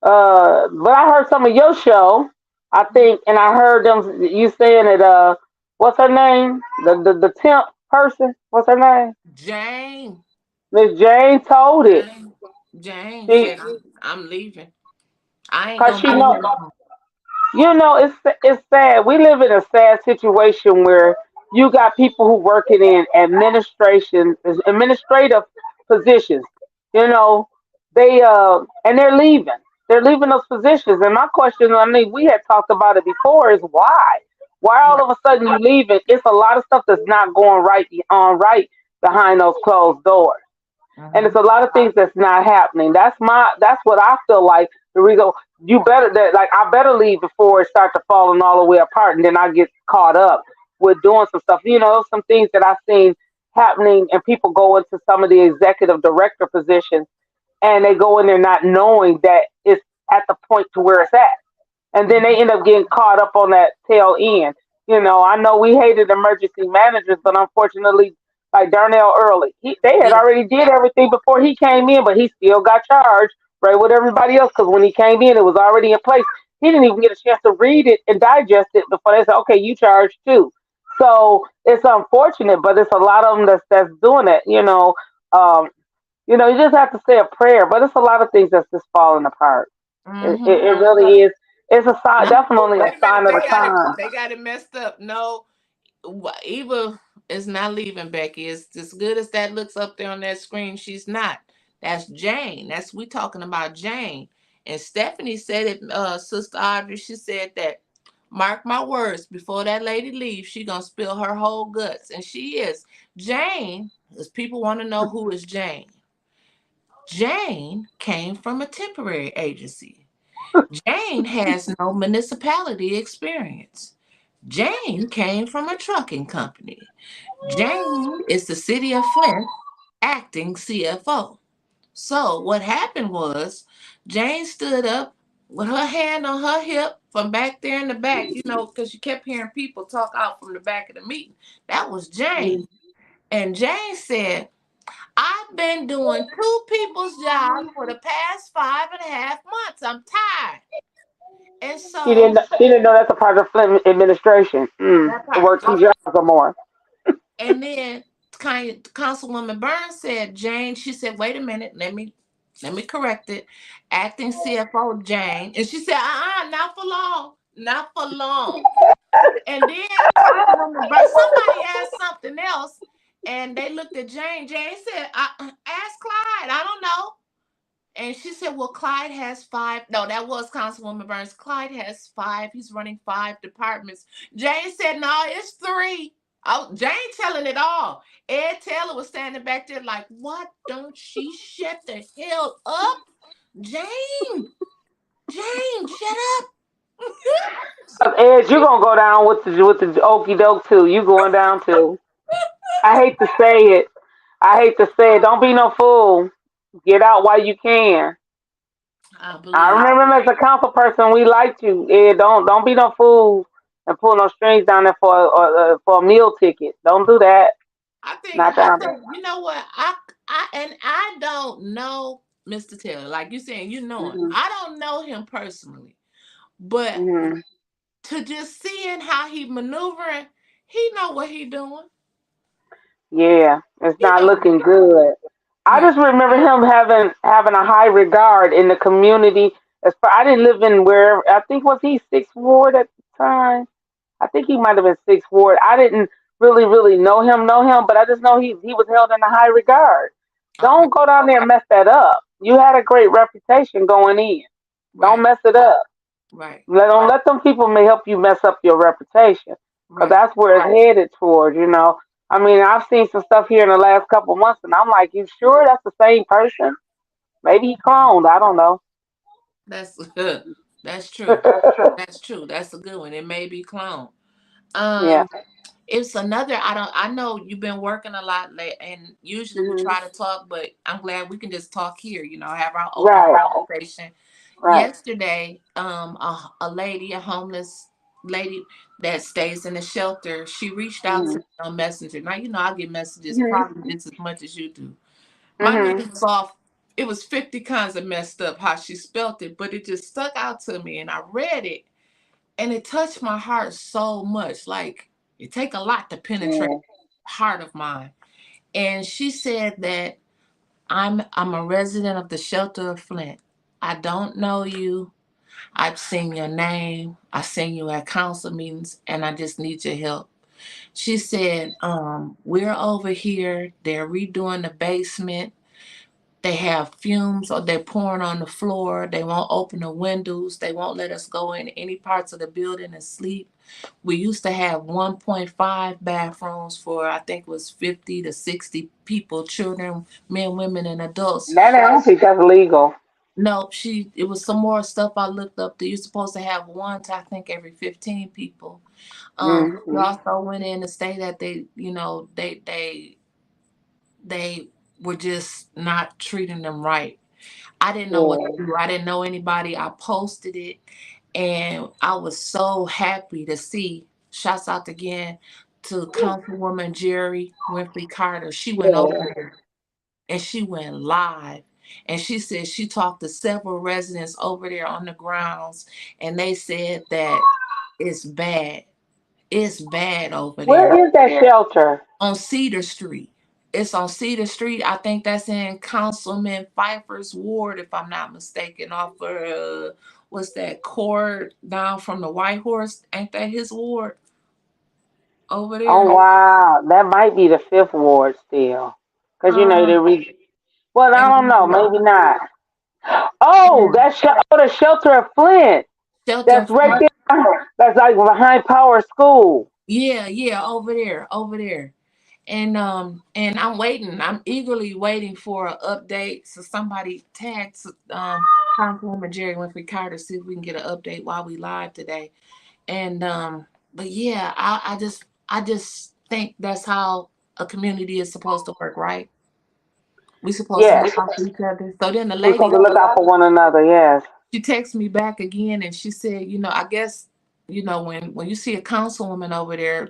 Speaker 2: But I heard some of your show, I think, and I heard them you saying that what's her name? The temp person. What's her name?
Speaker 1: Jane,
Speaker 2: Miss Jane told it.
Speaker 1: Jane, Jane
Speaker 2: She,
Speaker 1: said I'm leaving. I ain't
Speaker 2: cause
Speaker 1: gonna
Speaker 2: she
Speaker 1: be
Speaker 2: know,
Speaker 1: here long.
Speaker 2: it's sad. We live in a sad situation where you got people who working in administrative positions. You know, they and they're leaving. They're leaving those positions. And my question, I mean, we had talked about it before, is why? Why all of a sudden you leaving? It's a lot of stuff that's not going right behind those closed doors, and it's
Speaker 1: Mhm.
Speaker 2: a lot of things that's not happening. That's what I feel like the reason you better that like I better leave before it starts to falling all the way apart, and then I get caught up with doing some stuff. Some things that I've seen happening, and people go into some of the executive director positions, and they go in there not knowing that it's at the point to where it's at, and then they end up getting caught up on that tail end. I know we hated emergency managers, but unfortunately, like Darnell Early, they had
Speaker 1: Yeah.
Speaker 2: already did everything before he came in, but he still got charged right with everybody else because when he came in, it was already in place. He didn't even get a chance to read it and digest it before they said, "Okay, you charged too." So it's unfortunate, but it's a lot of them that's doing it. Um, you just have to say a prayer, but it's a lot of things that's just falling apart. It
Speaker 1: Mhm.
Speaker 2: really is. It's a sign,
Speaker 1: No,
Speaker 2: definitely a
Speaker 1: wait a minute.
Speaker 2: sign of
Speaker 1: They
Speaker 2: the
Speaker 1: got it.
Speaker 2: time.
Speaker 1: They got it messed up. No, Eva is not leaving. Becky is as good as that looks up there on that screen. She's not. That's Jane. That's we talking about Jane. And Stephanie said it. Sister Audrey. She said that. Mark my words. Before that lady leaves, she gonna spill her whole guts, and she is. Jane, because people want to know who is Jane. Jane came from a temporary agency. Jane has no municipality experience. Jane came from a trucking company. Jane is the city of Flint acting CFO. So what happened was Jane stood up with her hand on her hip from back there in the back, because you kept hearing people talk out from the back of the meeting. That was Jane. And Jane said, I've been doing two people's jobs for the past 5.5 months. I'm tired. And
Speaker 2: She
Speaker 1: so
Speaker 2: didn't. She didn't know that's a part of Flint administration.
Speaker 1: that
Speaker 2: To
Speaker 1: part.
Speaker 2: work 2 jobs or more.
Speaker 1: And then Councilwoman Burns said, Jane, she said, wait a minute, let me correct it. Acting CFO Jane. And she said, not for long. Not for long. And then Councilwoman Burns, somebody asked something else, and they looked at Jane. Jane said, ask Clyde. I don't know. And she said, well, Clyde has five. No, that was Councilwoman Burns. Clyde has five. He's running five departments. Jane said, no, it's three. Oh, Jane telling it all. Ed Taylor was standing back there like, what? Don't she shut the hell up? Jane, Jane, shut up.
Speaker 2: 'Cause Ed, you gonna go down with the okey doke too. You going down too. I hate to say it. I hate to say it. Don't be no fool. Get out while you can.
Speaker 1: I
Speaker 2: I
Speaker 1: believe.
Speaker 2: remember him as a council person. We liked you. Ed, don't be no fool and pull no strings down there for a meal ticket. Don't do that. Not
Speaker 1: I
Speaker 2: down there.
Speaker 1: think, you know what? I don't know Mr. Taylor. Like you saying, you know him.
Speaker 2: Hmm.
Speaker 1: I don't know him personally. But
Speaker 2: Hmm.
Speaker 1: to just seeing how he maneuvering, he know what he doing.
Speaker 2: Yeah, it's
Speaker 1: He
Speaker 2: not
Speaker 1: know what
Speaker 2: looking
Speaker 1: he doing.
Speaker 2: good. I
Speaker 1: Mm.
Speaker 2: just remember him having a high regard in the community. I didn't live in where I think was he sixth ward at the time. I think he might have been sixth ward. I didn't really know him, but I just know he was held in a high regard.
Speaker 1: Okay.
Speaker 2: Don't go down there and mess that up. You had a great reputation going in. Don't
Speaker 1: Right.
Speaker 2: mess it up.
Speaker 1: Right.
Speaker 2: Don't let them people may help you mess up your reputation, because
Speaker 1: Right.
Speaker 2: that's where it's headed towards. I mean, I've seen some stuff here in the last couple months, and I'm like, you sure that's the same person? Maybe he cloned. I don't know.
Speaker 1: That's that's true. That's true. That's a good one. It may be clone.
Speaker 2: Yeah.
Speaker 1: Um, it's another. I don't. I know you've been working a lot late, and usually we
Speaker 2: Hmm.
Speaker 1: try to talk, but I'm glad we can just talk here. Have our open
Speaker 2: Right.
Speaker 1: conversation.
Speaker 2: Right.
Speaker 1: Yesterday, a lady, a homeless lady that stays in a shelter, she reached out to
Speaker 2: Hmm.
Speaker 1: me on Messenger. Now I get messages
Speaker 2: Hmm.
Speaker 1: probably just as much as you do. My
Speaker 2: Hmm.
Speaker 1: name was off. It was 50 kinds of messed up how she spelt it, but it just stuck out to me, and I read it, and it touched my heart so much. Like it take a lot to penetrate
Speaker 2: Yeah.
Speaker 1: the heart of mine. And she said that I'm a resident of the shelter of Flint. I don't know you. I've seen your name. I've seen you at council meetings, and I just need your help. She said, we're over here. They're redoing the basement. They have fumes or they're pouring on the floor. They won't open the windows. They won't let us go in any parts of the building and sleep. We used to have 1.5 bathrooms for, I think it was 50 to 60 people, children, men, women, and adults.
Speaker 2: That I don't think that's legal.
Speaker 1: No, it was some more stuff I looked up. You're supposed to have one to, I think, every 15 people. We
Speaker 2: Hmm.
Speaker 1: also went in to say that they were just not treating them right. I didn't know what
Speaker 2: Yeah.
Speaker 1: to do. I didn't know anybody. I posted it, and I was so happy to see. Shouts out again to Councilwoman Jerry Winfrey Carter. She went over
Speaker 2: Yeah.
Speaker 1: there and she went live. And she said she talked to several residents over there on the grounds, and they said that it's bad. It's bad over there
Speaker 2: Where is that shelter?
Speaker 1: on Cedar Street. It's on Cedar Street. I think that's in Councilman Pfeiffer's ward, if I'm not mistaken, off of what's that court down from the White Horse? Ain't that his ward over
Speaker 2: Oh
Speaker 1: there?
Speaker 2: wow, that might be the fifth ward still, because
Speaker 1: Um,
Speaker 2: they read. Well, I
Speaker 1: and
Speaker 2: don't know, maybe not. Oh,
Speaker 1: yeah,
Speaker 2: the shelter of Flint.
Speaker 1: shelter.
Speaker 2: That's right there. That's like behind Power School.
Speaker 1: Yeah, yeah, over there. And I'm waiting. I'm eagerly waiting for an update. So somebody tags Councilwoman Jerry Winfrey Carter, see if we can get an update while we live today. And but yeah, I just think that's how a community is supposed to work, right? We supposed to
Speaker 2: Yes,
Speaker 1: look out for each other. So then the
Speaker 2: we're
Speaker 1: lady,
Speaker 2: supposed to look out for one another. Yes.
Speaker 1: she texted me back again and she said, I guess, when you see a councilwoman over there,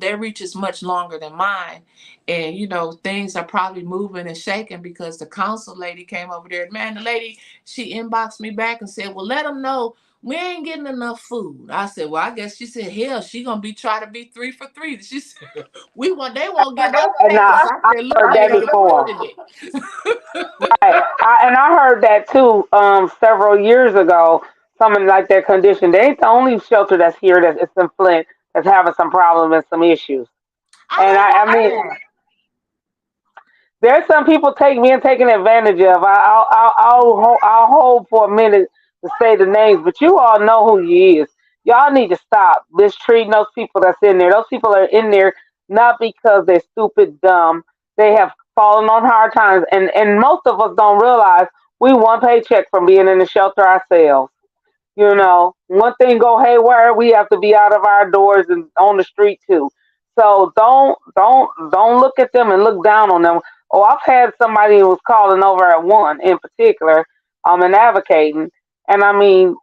Speaker 1: their reach is much longer than mine. And things are probably moving and shaking because the council lady came over there. Man, the lady, she inboxed me back and said, well, let them know we ain't getting enough food. I said, well, I guess she said, hell, she gonna be trying to be 3 for 3. She said, they won't give us
Speaker 2: And
Speaker 1: papers. I
Speaker 2: I
Speaker 1: said, look,
Speaker 2: heard that
Speaker 1: lady, you're
Speaker 2: before.
Speaker 1: pushing it.
Speaker 2: Right. And I heard that too several years ago. Something like that condition. They ain't the only shelter that's here that's it's in Flint that's having some problems and some issues.
Speaker 1: I
Speaker 2: And
Speaker 1: didn't
Speaker 2: I
Speaker 1: know
Speaker 2: mean,
Speaker 1: that.
Speaker 2: there's some people being taken advantage of. I'll hold for a minute to say the names, but you all know who he is. Y'all need to stop mistreating those people that's in there. Those people are in there not because they're stupid, dumb. They have fallen on hard times, and most of us don't realize we one paycheck from being in the shelter ourselves. One thing go haywire, we have to be out of our doors and on the street too. So don't look at them and look down on them. Oh, I've had somebody who was calling over at one in particular, and advocating. And I mean,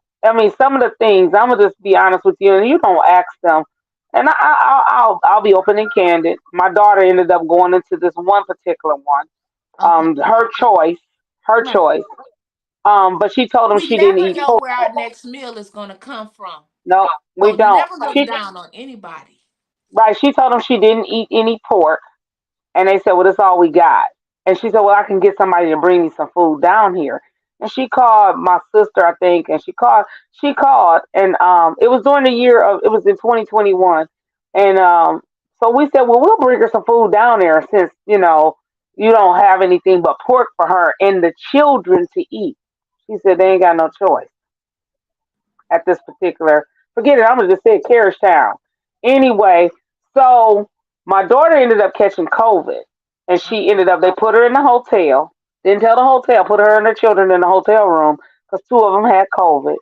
Speaker 2: some of the things I'm gonna just be honest with you, and you don't ask them. And I'll be open and candid. My daughter ended up going into this one particular one.
Speaker 1: Okay.
Speaker 2: Her choice, her
Speaker 1: Right.
Speaker 2: choice. But she told him
Speaker 1: We
Speaker 2: she didn't
Speaker 1: never
Speaker 2: eat
Speaker 1: know
Speaker 2: pork.
Speaker 1: where our next meal is going to come from.
Speaker 2: No, we
Speaker 1: So
Speaker 2: don't.
Speaker 1: never look
Speaker 2: She
Speaker 1: down on anybody.
Speaker 2: right. She told him she didn't eat any pork, and they said, "Well, that's all we got." And she said, "Well, I can get somebody to bring me some food down here." And she called my sister, I think, and she called, and it was during the year of it was in 2021, and So we said, well, we'll bring her some food down there since, you don't have anything but pork for her and the children to eat. She said they ain't got no choice at this particular. Forget it. I'm gonna just say Carriage Town. Anyway, so my daughter ended up catching COVID, and she ended up. They put her in the hotel. Didn't tell the hotel. Put her and her children in the hotel room because two of them had COVID.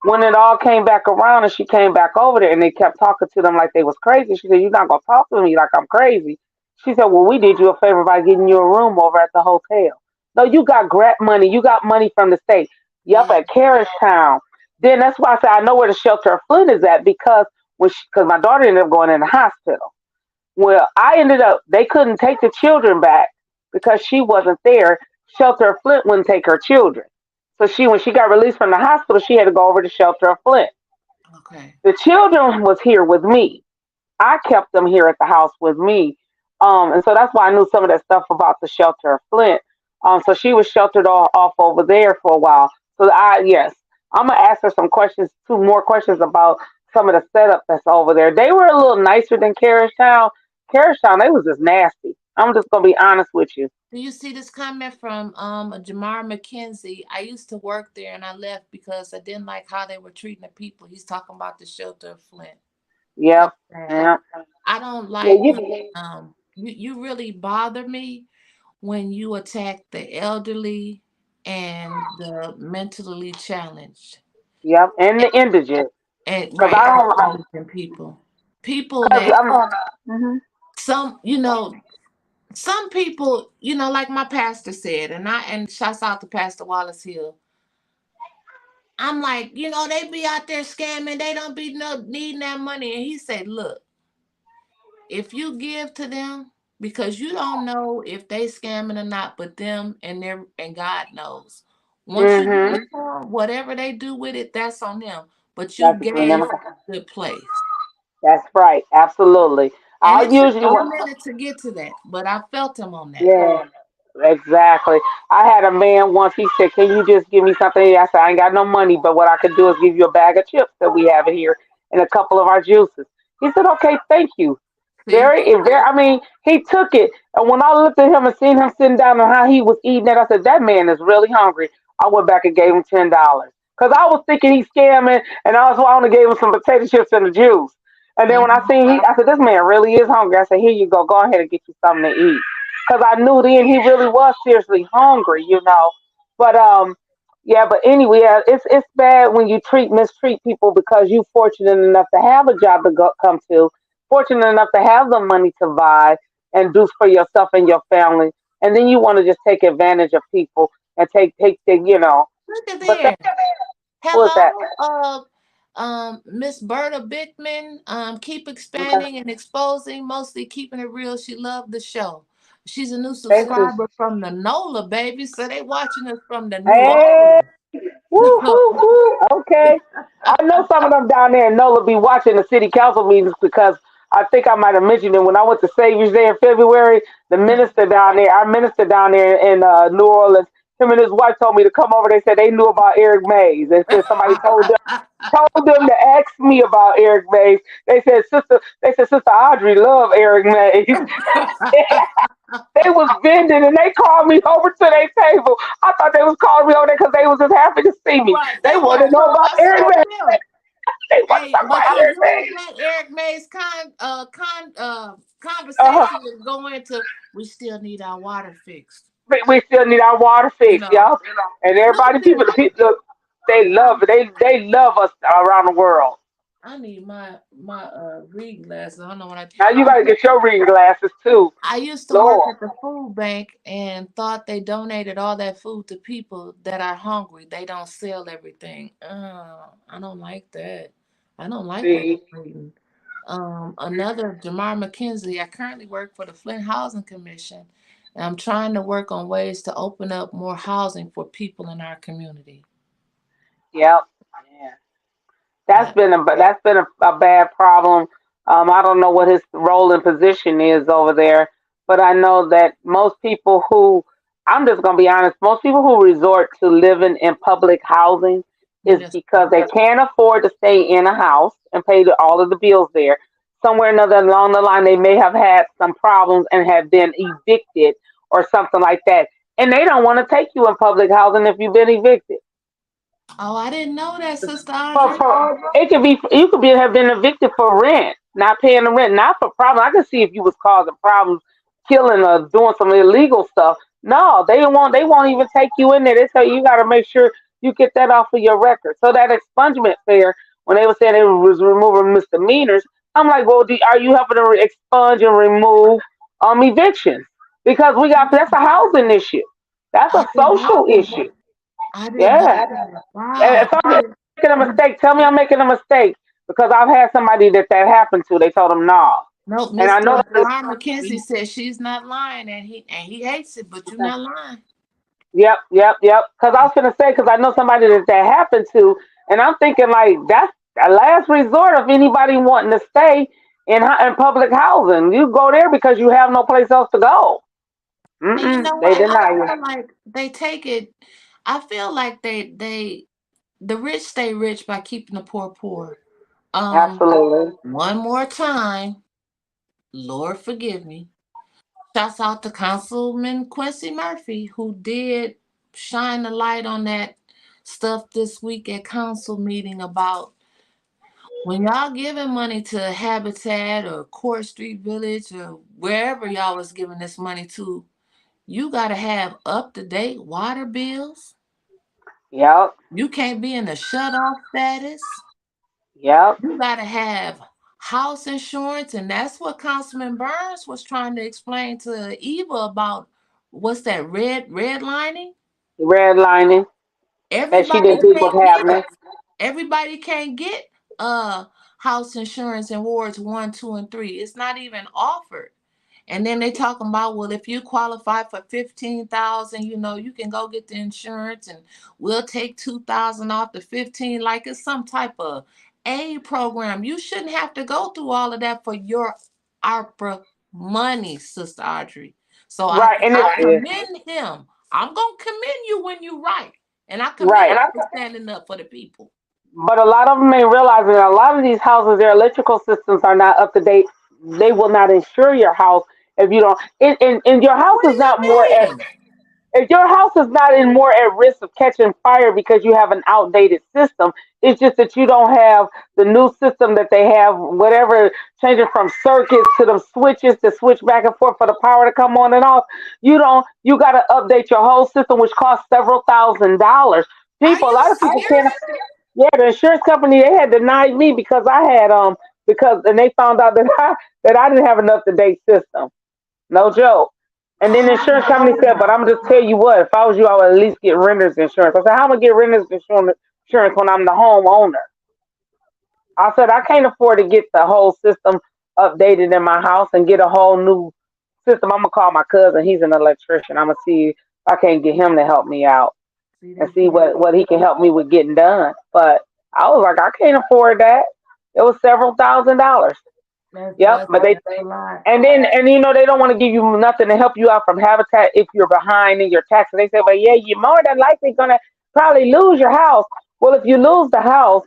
Speaker 2: When it all came back around and she came back over there and they kept talking to them like they was crazy. She said, "You're not gonna talk to me like I'm crazy." She said, "Well, we did you a favor by getting you a room over at the hotel." No, you got grant money. You got money from the state. Yup,
Speaker 1: Yeah.
Speaker 2: at Carriage Town. Then that's why I said I know where the shelter of Flint is at because because my daughter ended up going in the hospital. Well, I ended up they couldn't take the children back because she wasn't there. Shelter of Flint wouldn't take her children. So when she got released from the hospital, she had to go over to Shelter of Flint.
Speaker 1: Okay.
Speaker 2: The children was here with me. I kept them here at the house with me. And so that's why I knew some of that stuff about the Shelter of Flint. So she was sheltered off over there for a while. So yes, I'm gonna ask her some questions, two more questions about some of the setup that's over there. They were a little nicer than Carriage Town. Carriage Town, they was just nasty. I'm just gonna be honest with you.
Speaker 1: Do you see this comment from Jamar McKenzie? I used to work there and I left because I didn't like how they were treating the people. He's talking about the shelter of Flint.
Speaker 2: Yep.
Speaker 1: That's bad.
Speaker 2: Yeah.
Speaker 1: I don't
Speaker 2: Yeah.
Speaker 1: like when
Speaker 2: You.
Speaker 1: you really bother me when you attack the elderly and the mentally challenged.
Speaker 2: Yep. And
Speaker 1: And,
Speaker 2: the indigent,
Speaker 1: and
Speaker 2: cause
Speaker 1: right,
Speaker 2: I
Speaker 1: and
Speaker 2: don't.
Speaker 1: indigent people. People
Speaker 2: Cause
Speaker 1: that
Speaker 2: I'm. Mhm.
Speaker 1: some, some people, like my pastor said, and shouts out to Pastor Wallace Hill. I'm like, they be out there scamming, they don't be no needing that money. And he said, look, if you give to them, because you don't know if they scamming or not, but them and God knows. Once you give
Speaker 2: Mhm.
Speaker 1: to them, whatever they do with it, that's on them. But you
Speaker 2: That's between them.
Speaker 1: gave from a good place.
Speaker 2: That's right. Absolutely.
Speaker 1: And
Speaker 2: I'll
Speaker 1: it took
Speaker 2: usually.
Speaker 1: me a minute to get to that, but I felt him on that.
Speaker 2: Yeah. Exactly. I had a man once. He said, "Can you just give me something?" I said, "I ain't got no money, but what I could do is give you a bag of chips that we have in here and a couple of our juices." He said, "Okay, thank you."
Speaker 1: See?
Speaker 2: Very. I mean, he took it, and when I looked at him and seen him sitting down and how he was eating it, I said, "That man is really hungry." I went back and gave him $10 because I was thinking he's scamming, and I only gave him some potato chips and the juice. And then when I
Speaker 1: Mhm.
Speaker 2: seen I said, "This man really is hungry." I said, "Here you go. Go ahead and get you something to eat." Because I knew then he really was seriously hungry. But yeah. But anyway, yeah, it's bad when you mistreat people because you fortunate enough to have a job to come to, fortunate enough to have the money to buy and do for yourself and your family, and then you want to just take advantage of people and take.
Speaker 1: Look at
Speaker 2: But that,
Speaker 1: there.
Speaker 2: what was that?
Speaker 1: Hello, Miss Berta Bickman. Keep
Speaker 2: Okay.
Speaker 1: expanding and exposing, mostly keeping it real. She loved the show. She's a new
Speaker 2: Thank you.
Speaker 1: subscriber from the NOLA, baby. So they watching us from the New
Speaker 2: Hey.
Speaker 1: Orleans.
Speaker 2: Woo, woo, woo. Okay. I know some of them down there in NOLA be watching the city council meetings because I think I might have mentioned it when I went to Savior's Day in February. The minister down there, our minister down there in New Orleans, him and his wife told me to come over. They said they knew about Eric Mays. They said somebody told them to ask me about Eric Mays. Sister Audrey love Eric Mays. They was vending and they called me over to their table. I thought they was calling me over there because they was just happy to see me.
Speaker 1: Right. They
Speaker 2: They
Speaker 1: want
Speaker 2: wanted
Speaker 1: to
Speaker 2: to know
Speaker 1: talk
Speaker 2: about
Speaker 1: about
Speaker 2: Eric May.
Speaker 1: something else.
Speaker 2: They want to
Speaker 1: Hey,
Speaker 2: talk
Speaker 1: but
Speaker 2: about
Speaker 1: you
Speaker 2: Eric
Speaker 1: use
Speaker 2: May.
Speaker 1: that Eric May's
Speaker 2: Uh-huh.
Speaker 1: conversation to go into we still need our water fixed.
Speaker 2: We still need our water
Speaker 1: You
Speaker 2: fixed,
Speaker 1: know.
Speaker 2: y'all. And
Speaker 1: Look
Speaker 2: everybody,
Speaker 1: at this.
Speaker 2: people, they love it. They love us around the world.
Speaker 1: I need my reading glasses. I don't know what
Speaker 2: Now you gotta get your reading glasses too,
Speaker 1: I used to work
Speaker 2: Lord.
Speaker 1: at the food bank and thought they donated all that food to people that are hungry. They don't sell everything. I don't like that. I don't like what
Speaker 2: See,
Speaker 1: I'm reading. Another Jamar McKenzie. I currently work for the Flint Housing Commission, and I'm trying to work on ways to open up more housing for people in our community.
Speaker 2: yep. Yeah. That's
Speaker 1: But
Speaker 2: been a bad problem. I don't know what his role and position is over there, but I know that most people who I'm just gonna be honest, most people who resort to living in public housing is
Speaker 1: yes,
Speaker 2: because they can't afford to stay in a house and pay all of the bills there. somewhere another along the line they may have had some problems and have been evicted or something like that. And they don't want to take you in public housing if you've been evicted.
Speaker 1: Oh, I didn't know that, Sister
Speaker 2: For,
Speaker 1: Audrey.
Speaker 2: for it could be you could be have been evicted for rent, not paying the rent, not for problems. I can see if you was causing problems, killing or doing some illegal stuff. No, they won't even take you in there. They tell you got to make sure you get that off of your record. So that expungement fair, when they were saying they was removing misdemeanors, I'm like, well, are you helping to expunge and remove evictions? Because we got that's a housing issue. That's
Speaker 1: I
Speaker 2: a
Speaker 1: didn't know
Speaker 2: social
Speaker 1: that.
Speaker 2: issue.
Speaker 1: I didn't know
Speaker 2: Yeah.
Speaker 1: that.
Speaker 2: And
Speaker 1: Wow.
Speaker 2: if I'm making a mistake, tell me I'm making a mistake because I've had somebody that happened to. They told them no,
Speaker 1: Nope,
Speaker 2: and I
Speaker 1: Mr.
Speaker 2: know that.
Speaker 1: John McKenzie said she's not lying, and he hates it, but you're not lying.
Speaker 2: Yep, yep, yep. Because I was gonna say because I know somebody that happened to, and I'm thinking like that's a last resort of anybody wanting to stay in public housing. You go there because you have no place else to go.
Speaker 1: And you
Speaker 2: Mm-mm,
Speaker 1: know
Speaker 2: they
Speaker 1: what? I
Speaker 2: deny you.
Speaker 1: feel like they take it. I feel like they the rich stay rich by keeping the poor poor. Um,
Speaker 2: Absolutely.
Speaker 1: one more time, Lord forgive me. Shouts out to Councilman Quincy Murphy, who did shine the light on that stuff this week at council meeting about when y'all giving money to Habitat or Court Street Village or wherever y'all was giving this money to, you got to have up to date water bills.
Speaker 2: Yep,
Speaker 1: You can't be in a shut off status.
Speaker 2: yep.
Speaker 1: You got to have house insurance. And that's what Councilman Burns was trying to explain to Eva about what's that redlining?
Speaker 2: Redlining, as she
Speaker 1: Everybody
Speaker 2: didn't think was
Speaker 1: can't get
Speaker 2: happening.
Speaker 1: everybody can't get house insurance in wards 1, 2, and 3. It's not even offered. And then they talking about, well, if you qualify for 15,000, you can go get the insurance, and we'll take 2,000 off the 15, like it's some type of aid program. You shouldn't have to go through all of that for your ARPA money, Sister Audrey. So I,
Speaker 2: Right, and
Speaker 1: I
Speaker 2: it's
Speaker 1: commend him. I'm gonna commend you when you right, and I commend
Speaker 2: right.
Speaker 1: you for standing up for the people.
Speaker 2: But a lot of them ain't realizing that a lot of these houses, their electrical systems are not up to date. They will not insure your house if you don't. And your house
Speaker 1: What do
Speaker 2: is
Speaker 1: you
Speaker 2: not more at
Speaker 1: mean?
Speaker 2: if your house is not in more at risk of catching fire because you have an outdated system. It's just that you don't have the new system that they have, whatever changing from circuits to the switches to switch back and forth for the power to come on and off. You don't. You got to update your whole system, which costs several $1,000s.
Speaker 1: Are
Speaker 2: A
Speaker 1: you
Speaker 2: lot of people can't.
Speaker 1: serious?
Speaker 2: Yeah, the insurance company they had denied me because I had because and they found out that I didn't have an up to date system. No joke. And then the
Speaker 1: Oh
Speaker 2: insurance company
Speaker 1: my
Speaker 2: said, "But I'm just tell you what, if I was you, I would at least get renter's insurance." I said, "How am I gonna get renter's insurance when I'm the homeowner?" I said, "I can't afford to get the whole system updated in my house and get a whole new system. I'm gonna call my cousin. He's an electrician. I'm gonna see if I can't get him to help me out
Speaker 1: See,
Speaker 2: and
Speaker 1: that's
Speaker 2: see
Speaker 1: bad.
Speaker 2: what he can help me with getting done." But I was like, I can't afford that. It was several $1,000s.
Speaker 1: That's
Speaker 2: Yep,
Speaker 1: that's
Speaker 2: but they
Speaker 1: that's a lot.
Speaker 2: and then they don't want to give you nothing to help you out from Habitat if you're behind in your taxes. They say, well, yeah, you're more than likely gonna probably lose your house. Well, if you lose the house,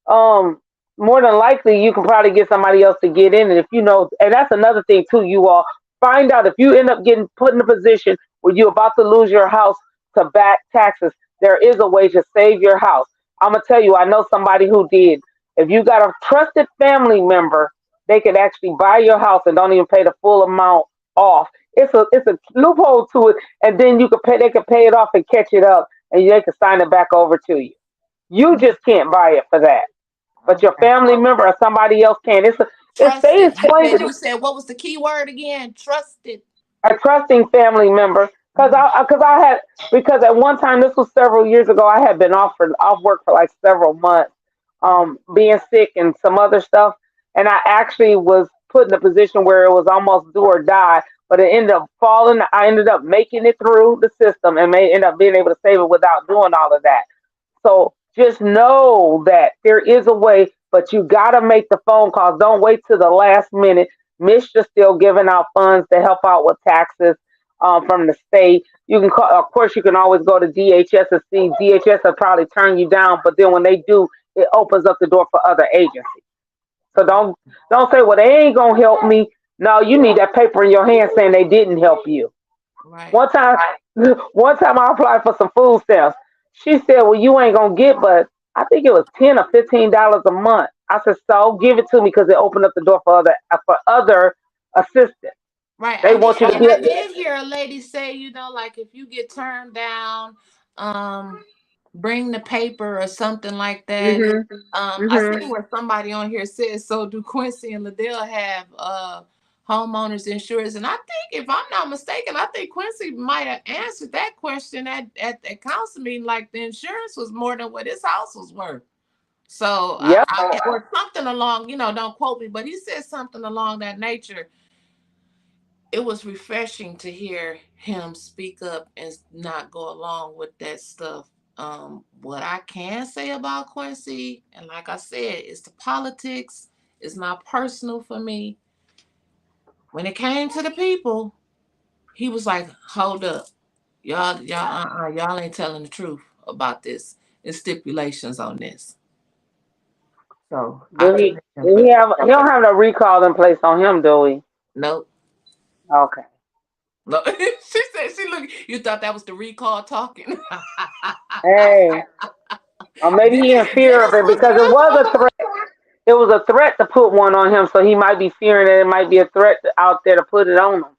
Speaker 2: um, more than likely you can probably get somebody else to get in. And if you know, and that's another thing too, you all find out if you end up getting put in a position where you're about to lose your house to back taxes, there is a way to save your house. I'm gonna tell you, I know somebody who did. If you got a trusted family member, they could actually buy your house and don't even pay the full amount off. It's a loophole to it, and then you could pay. They could pay it off and catch it up, and they could sign it back over to you. You just can't buy it for that, but your
Speaker 1: Okay.
Speaker 2: family member or somebody else can. It's they
Speaker 1: Trusted. You
Speaker 2: explain
Speaker 1: said
Speaker 2: it
Speaker 1: you said what was the key word again? Trusted.
Speaker 2: a trusting family member
Speaker 1: Mm.
Speaker 2: because I had because at one time this was several years ago I had been off work for like several months, being sick and some other stuff, and I actually was put in a position where it was almost do or die, but it ended up falling. I ended up making it through the system and may end up being able to save it without doing all of that. So just know that there is a way, but you got to make the phone calls. Don't wait to the last minute. Misha still giving out funds to help out with taxes from the state. You can call, of course, you can always go to DHS and see. DHS will probably turn you down, but then when they do, it opens up the door for other agencies. So don't say, well, they ain't gonna help me. No, you need that paper in your hand saying they didn't help you.
Speaker 1: Right.
Speaker 2: One time, one time I applied for some food stamps. She said, "Well, you ain't gonna get, but I think it was $10 or $15 a month." I said, "So give it to me because it opened up the door for other assistants.
Speaker 1: Right.
Speaker 2: They want you to
Speaker 1: I
Speaker 2: get."
Speaker 1: did hear a lady say, like if you get turned down, um, bring the paper or something like that.
Speaker 2: Mhm.
Speaker 1: I
Speaker 2: Mhm.
Speaker 1: seen where somebody on here says, so do Quincy and Liddell have homeowners insurance? And I think, if I'm not mistaken, I think Quincy might have answered that question at the council meeting, like the insurance was more than what his house was worth. So
Speaker 2: Yep.
Speaker 1: or something along, don't quote me, but he said something along that nature. It was refreshing to hear him speak up and not go along with that stuff. What I can say about Quincy, and like I said, it's the politics. It's not personal for me. When it came to the people, he was like, "Hold up, y'all ain't telling the truth about this. There's stipulations on this." So I
Speaker 2: Do he?
Speaker 1: commend him
Speaker 2: Do
Speaker 1: for
Speaker 2: he
Speaker 1: that.
Speaker 2: have? He don't have no recall in place on him, do we?
Speaker 1: Nope.
Speaker 2: Okay.
Speaker 1: No. She said, "She look. You thought that was the recall talking."
Speaker 2: Hey, or maybe he in fear of
Speaker 1: Dennis
Speaker 2: it
Speaker 1: was
Speaker 2: because it was a
Speaker 1: good.
Speaker 2: threat. It was a threat to put one on him, so he might be fearing that it might be a threat out there to put it on him.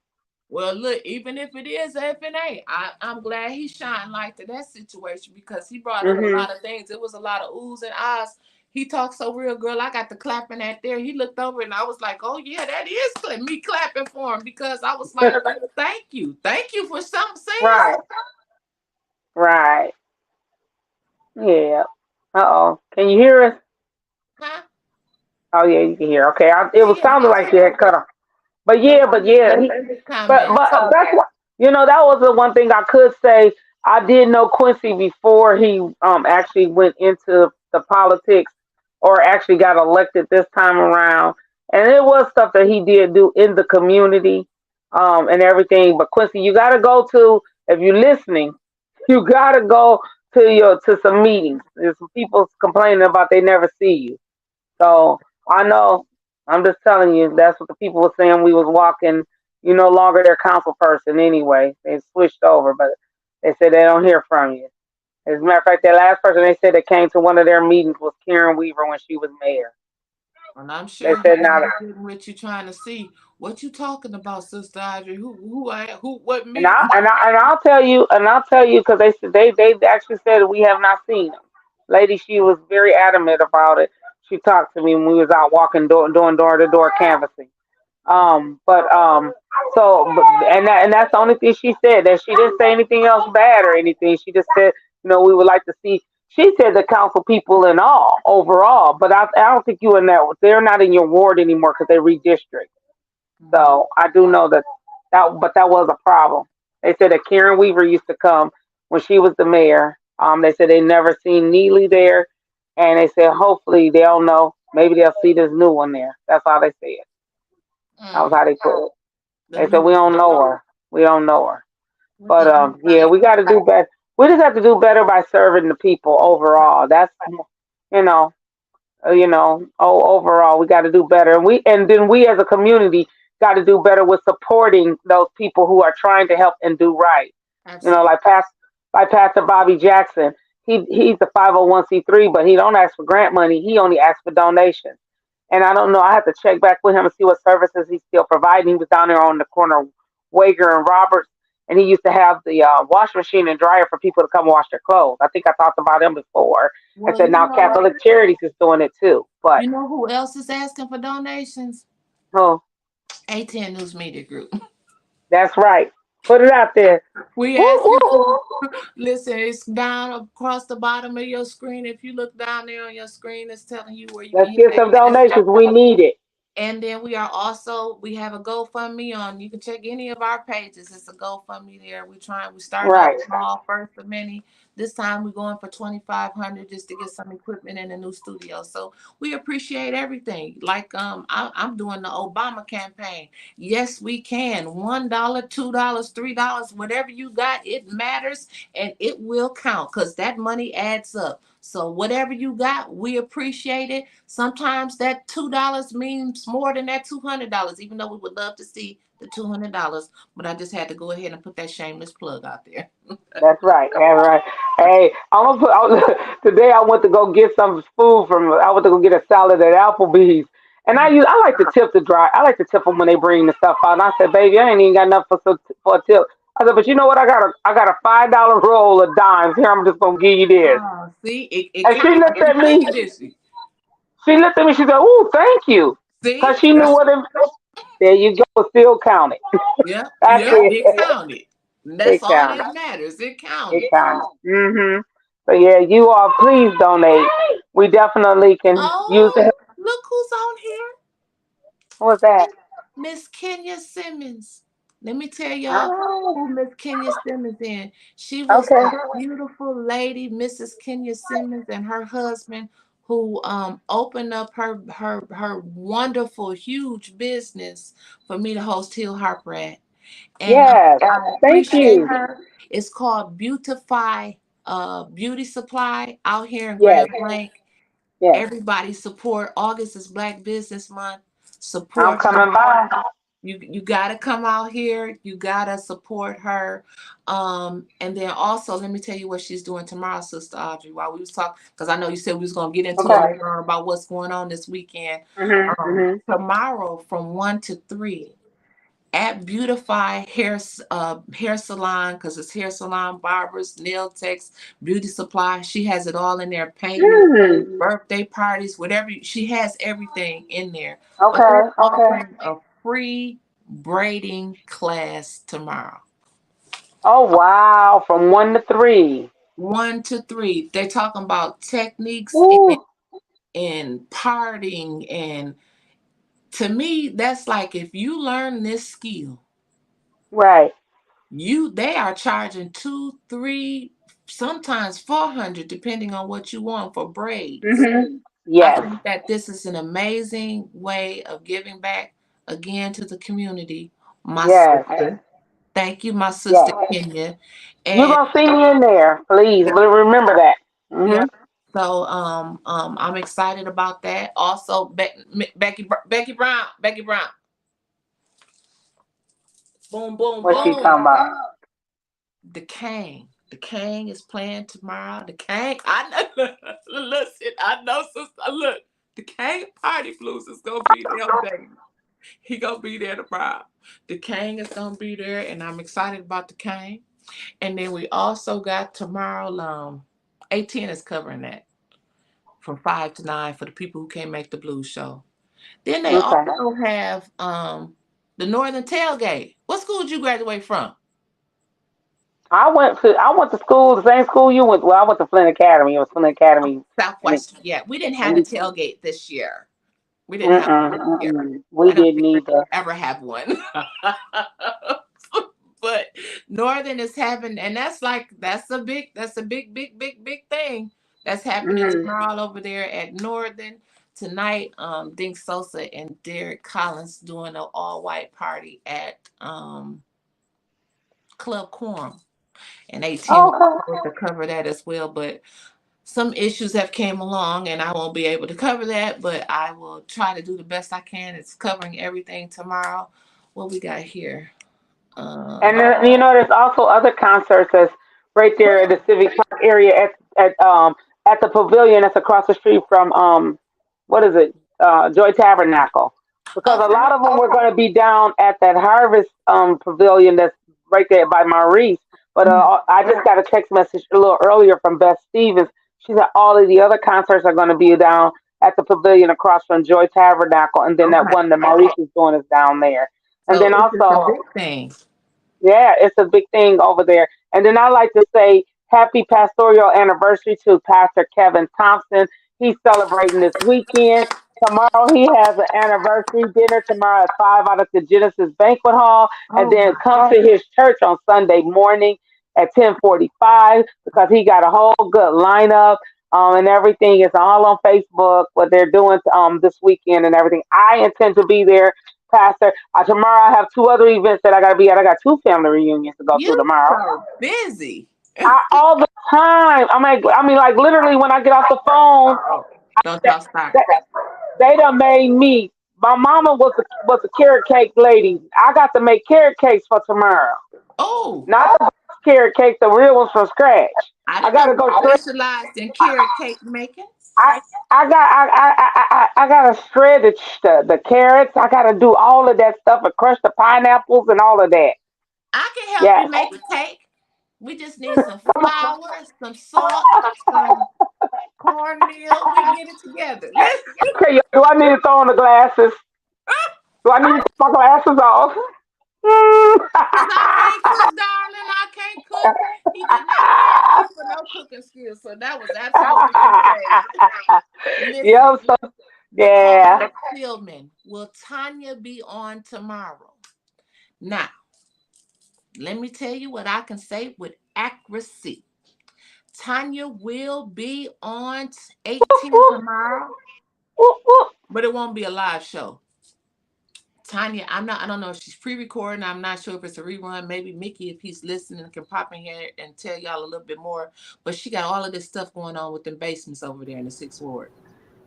Speaker 1: Well, look, even if it is FNA, I'm glad he shined light to that situation because he brought up a
Speaker 2: Mhm.
Speaker 1: lot of things. It was a lot of oohs and ahs. He talked so real, girl. I got the clapping at there. He looked over and I was like, "Oh yeah, that is me clapping for him," because I was like, thank you for something saying
Speaker 2: Right.
Speaker 1: something."
Speaker 2: Right. Yeah. Uh-oh. Can you hear us?
Speaker 1: Huh?
Speaker 2: Oh yeah, you can hear. Okay. It
Speaker 1: Yeah,
Speaker 2: was
Speaker 1: yeah,
Speaker 2: sounding
Speaker 1: he's
Speaker 2: like you
Speaker 1: here.
Speaker 2: had cut off. But
Speaker 1: But
Speaker 2: yeah, but yeah,
Speaker 1: his
Speaker 2: but
Speaker 1: comments.
Speaker 2: that's what that was the one thing I could say. I did know Quincy before he actually went into the politics or actually got elected this time around. And it was stuff that he did do in the community and everything. But Quincy, you gotta go to, if you're listening, you gotta go to some meetings. There's some people complaining about they never see you. So I know. I'm just telling you. That's what the people were saying. We was walking. You no longer their council person anyway. They switched over, but they said they don't hear from you. As a matter of fact, that last person they said that came to one of their meetings was Karen Weaver when she was mayor.
Speaker 1: And I'm
Speaker 2: They
Speaker 1: sure he
Speaker 2: said
Speaker 1: was
Speaker 2: now,
Speaker 1: getting what you trying to see. What you talking about, Sister Audrey? What
Speaker 2: and
Speaker 1: me?
Speaker 2: I and I and I'll tell you because they actually said we have not seen them. Lady, she was very adamant about it. She talked to me when we was out walking, doing door to door canvassing. But and that's the only thing she said. That she didn't say anything else bad or anything. She just said, we would like to see. She said the council people and all overall, but I don't think you in that. They're not in your ward anymore because they redistrict.
Speaker 1: Mhm.
Speaker 2: So I do know but that was a problem. They said that Karen Weaver used to come when she was the mayor. They said they never seen Neely there, and they said hopefully they'll know. Maybe they'll see this new one there. That's all they said. That was
Speaker 1: Mm,
Speaker 2: how they put it.
Speaker 1: the
Speaker 2: They said
Speaker 1: new
Speaker 2: we don't know her. We don't know her.
Speaker 1: with
Speaker 2: But
Speaker 1: the new
Speaker 2: yeah,
Speaker 1: light.
Speaker 2: we got to do better. We just have to do better by serving the people overall. That's you know, overall we got to do better, and then we as a community got to do better with supporting those people who are trying to help and do right.
Speaker 1: Absolutely.
Speaker 2: Like Pastor Bobby Jackson. He's a 501c3, but he don't ask for grant money. He only asks for donations. And I don't know. I have to check back with him and see what services he's still providing. He was down there on the corner of Wager and Roberts, and he used to have the washing machine and dryer for people to come wash their clothes. I think I talked about him before. I
Speaker 1: Well,
Speaker 2: said now Catholic Charities is doing it too. But
Speaker 1: you know who else is asking for donations?
Speaker 2: oh,
Speaker 1: A10 News Media Group.
Speaker 2: that's right. Put it out there.
Speaker 1: We
Speaker 2: Woo,
Speaker 1: asking
Speaker 2: woo.
Speaker 1: for. Listen, it's down across the bottom of your screen. If you look down there on your screen, it's telling you where you
Speaker 2: Let's
Speaker 1: can hit
Speaker 2: get
Speaker 1: that
Speaker 2: some
Speaker 1: cash.
Speaker 2: donations. We need it.
Speaker 1: And then we have a GoFundMe on. You can check any of our pages. It's a GoFundMe there. We starting off
Speaker 2: Right.
Speaker 1: small first for many. This time we're going for 2,500 just to get some equipment in a new studio. So we appreciate everything. Like I'm doing the Obama campaign. Yes, we can. $1, $2, $3, whatever you got, it matters and it will count because that money adds up. So whatever you got, we appreciate it. Sometimes that $2 means more than that $200, even though we would love to see the $200. But I just had to go ahead and put that shameless plug out there.
Speaker 2: That's right. That's right. Hey, I'm gonna today. I went to go get some food from. I went to go get a salad at Applebee's, and I like to tip the dry. I like to tip them when they bring the stuff out. And I said, baby, I ain't even got enough for a tip. I said, but you know what? I got a $5 roll of dimes here. I'm just gonna give you this.
Speaker 1: Oh, see, it
Speaker 2: And
Speaker 1: came out in handy, did she?
Speaker 2: she looked at me. She said, "Ooh, thank you," because
Speaker 1: See,
Speaker 2: she knew what it. There you go. Still counted.
Speaker 1: yep,
Speaker 2: That's
Speaker 1: yep,
Speaker 2: it.
Speaker 1: it counted. That's
Speaker 2: It
Speaker 1: all
Speaker 2: counted.
Speaker 1: that matters. It
Speaker 2: It
Speaker 1: counted.
Speaker 2: counted. So yeah, you all please donate. We definitely can use
Speaker 1: Oh,
Speaker 2: it.
Speaker 1: look who's on here.
Speaker 2: What's that?
Speaker 1: Miss Kenya Simmons. Let me tell y'all
Speaker 2: Oh,
Speaker 1: who Miss Kenya Simmons is. She was
Speaker 2: okay.
Speaker 1: the beautiful lady, Mrs. Kenya Simmons, and her husband, who opened up her wonderful, huge business for me to host Hill Harper at. And
Speaker 2: Yes.
Speaker 1: I
Speaker 2: Thank
Speaker 1: appreciate
Speaker 2: you.
Speaker 1: her. It's called Beautify Beauty Supply out here in
Speaker 2: Yes.
Speaker 1: Grand Blanc.
Speaker 2: Yes.
Speaker 1: Everybody support. August is Black Business Month.
Speaker 2: I'm
Speaker 1: Support
Speaker 2: coming
Speaker 1: her.
Speaker 2: by.
Speaker 1: You gotta come out here. You gotta support her. And then also let me tell you what she's doing tomorrow, Sister Audrey. While we was talking, because I know you said we was gonna get into it
Speaker 2: Okay.
Speaker 1: later on about what's going on this weekend.
Speaker 2: Mhm.
Speaker 1: Tomorrow from 1 to 3 at Beautify Hair Salon, because it's hair salon, barbers, nail techs, beauty supply. She has it all in there. Painting,
Speaker 2: Mhm.
Speaker 1: birthday parties, whatever. She has everything in there. But
Speaker 2: Okay.
Speaker 1: they're
Speaker 2: Okay.
Speaker 1: offering a free braiding class tomorrow.
Speaker 2: Oh wow! From 1 to 3.
Speaker 1: 1 to 3. They're talking about techniques
Speaker 2: Ooh.
Speaker 1: in parting, and to me, that's like if you learn this skill,
Speaker 2: Right.
Speaker 1: they are charging two, three, sometimes 400, depending on what you want for braids. I
Speaker 2: Yes.
Speaker 1: think that this is an amazing way of giving back again to the community. My
Speaker 2: Yes.
Speaker 1: sister, thank you, my sister
Speaker 2: Yes.
Speaker 1: Kenya,
Speaker 2: You're
Speaker 1: and
Speaker 2: gonna see me in there, please. But remember that.
Speaker 1: yeah. So I'm excited about that. Also, Becky Brown, boom, boom,
Speaker 2: What she
Speaker 1: boom.
Speaker 2: talking about?
Speaker 1: The Kang is playing tomorrow. The Kang, I know. Listen, I know, sister. Look, the Kang Party Blues is gonna be there, baby. He gonna be there tomorrow. The Kang is gonna be there, and I'm excited about the Kang. And then we also got tomorrow. 18 is covering that from 5 to 9 for the people who can't make the blues show. Then they
Speaker 2: Okay.
Speaker 1: also have the Northern Tailgate. What school did you graduate from?
Speaker 2: I went to school, the same school you went. Well, I went to Flint Academy. It was Flint Academy, and it,
Speaker 1: Southwestern. Yeah, we didn't have
Speaker 2: and
Speaker 1: a
Speaker 2: we,
Speaker 1: tailgate this year. We didn't have one this year.
Speaker 2: we
Speaker 1: I don't
Speaker 2: didn't
Speaker 1: think we're gonna
Speaker 2: either.
Speaker 1: ever have one. But Northern is having, and that's a big thing that's happening
Speaker 2: Hmm.
Speaker 1: tomorrow over there at Northern. Tonight, Dink Sosa and Derek Collins doing an all white party at Club Quorum, and 18 was
Speaker 2: Okay.
Speaker 1: supposed to cover that as well, but some issues have came along and I won't be able to cover that, but I will try to do the best I can. It's covering everything tomorrow. What we got here?
Speaker 2: And
Speaker 1: Um,
Speaker 2: then, there's also other concerts that's right there at the Civic Park area at the pavilion that's across the street from what is it? Joy Tabernacle. Because a
Speaker 1: okay.
Speaker 2: lot of them were going to be down at that Harvest pavilion that's right there by Maurice. But I just got a text message a little earlier from Beth Stevens. She said all of the other concerts are going to be down at the pavilion across from Joy Tabernacle, and then that
Speaker 1: Okay.
Speaker 2: one that Maurice is doing is down there. And
Speaker 1: So
Speaker 2: then
Speaker 1: it's just a
Speaker 2: also,
Speaker 1: big thing.
Speaker 2: yeah, it's a big thing over there. And then I like to say happy pastoral anniversary to Pastor Kevin Thompson. He's celebrating this weekend. Tomorrow he has an anniversary dinner tomorrow at 5 out at the Genesis Banquet Hall. And
Speaker 1: Oh
Speaker 2: then
Speaker 1: my
Speaker 2: come
Speaker 1: God.
Speaker 2: to his church on Sunday morning at 10:45 because he got a whole good lineup. And everything is all on Facebook, what they're doing this weekend and everything. I intend to be there, Pastor. Tomorrow I have two other events that I got to be at. I got two family reunions to go to
Speaker 1: You're
Speaker 2: tomorrow.
Speaker 1: so busy.
Speaker 2: All the time. I mean, like literally when I get off the phone,
Speaker 1: Uh-oh. Don't
Speaker 2: that,
Speaker 1: y'all start.
Speaker 2: that, they done made me. My mama was a carrot cake lady. I got to make carrot cakes for tomorrow.
Speaker 1: Oh,
Speaker 2: Not the carrot cake, the real ones from scratch.
Speaker 1: I
Speaker 2: I
Speaker 1: didn't know
Speaker 2: gotta
Speaker 1: you
Speaker 2: go straight.
Speaker 1: specialized in carrot cake making.
Speaker 2: I gotta shred the carrots. I gotta do all of that stuff and crush the pineapples and all of that.
Speaker 1: I can help
Speaker 2: Yeah.
Speaker 1: you make a cake. We just need some flour, some salt, some cornmeal. We get it together. Listen,
Speaker 2: Okay, do I need to throw on the glasses? Do I need to take my glasses off?
Speaker 1: because I can't cook, darling. I can't cook. He did not have me for no cooking skills, so that was absolutely insane. Listen,
Speaker 2: Yo, so
Speaker 1: Nicole
Speaker 2: yeah.
Speaker 1: Stillman, will Tanya be on tomorrow? Now, let me tell you what I can say with accuracy. Tanya will be on 18 tomorrow, but it won't be a live show. Tanya, I don't know if she's pre-recording. I'm not sure if it's a rerun. Maybe Mickey, if he's listening, can pop in here and tell y'all a little bit more. But she got all of this stuff going on with them basements over there in the Sixth Ward.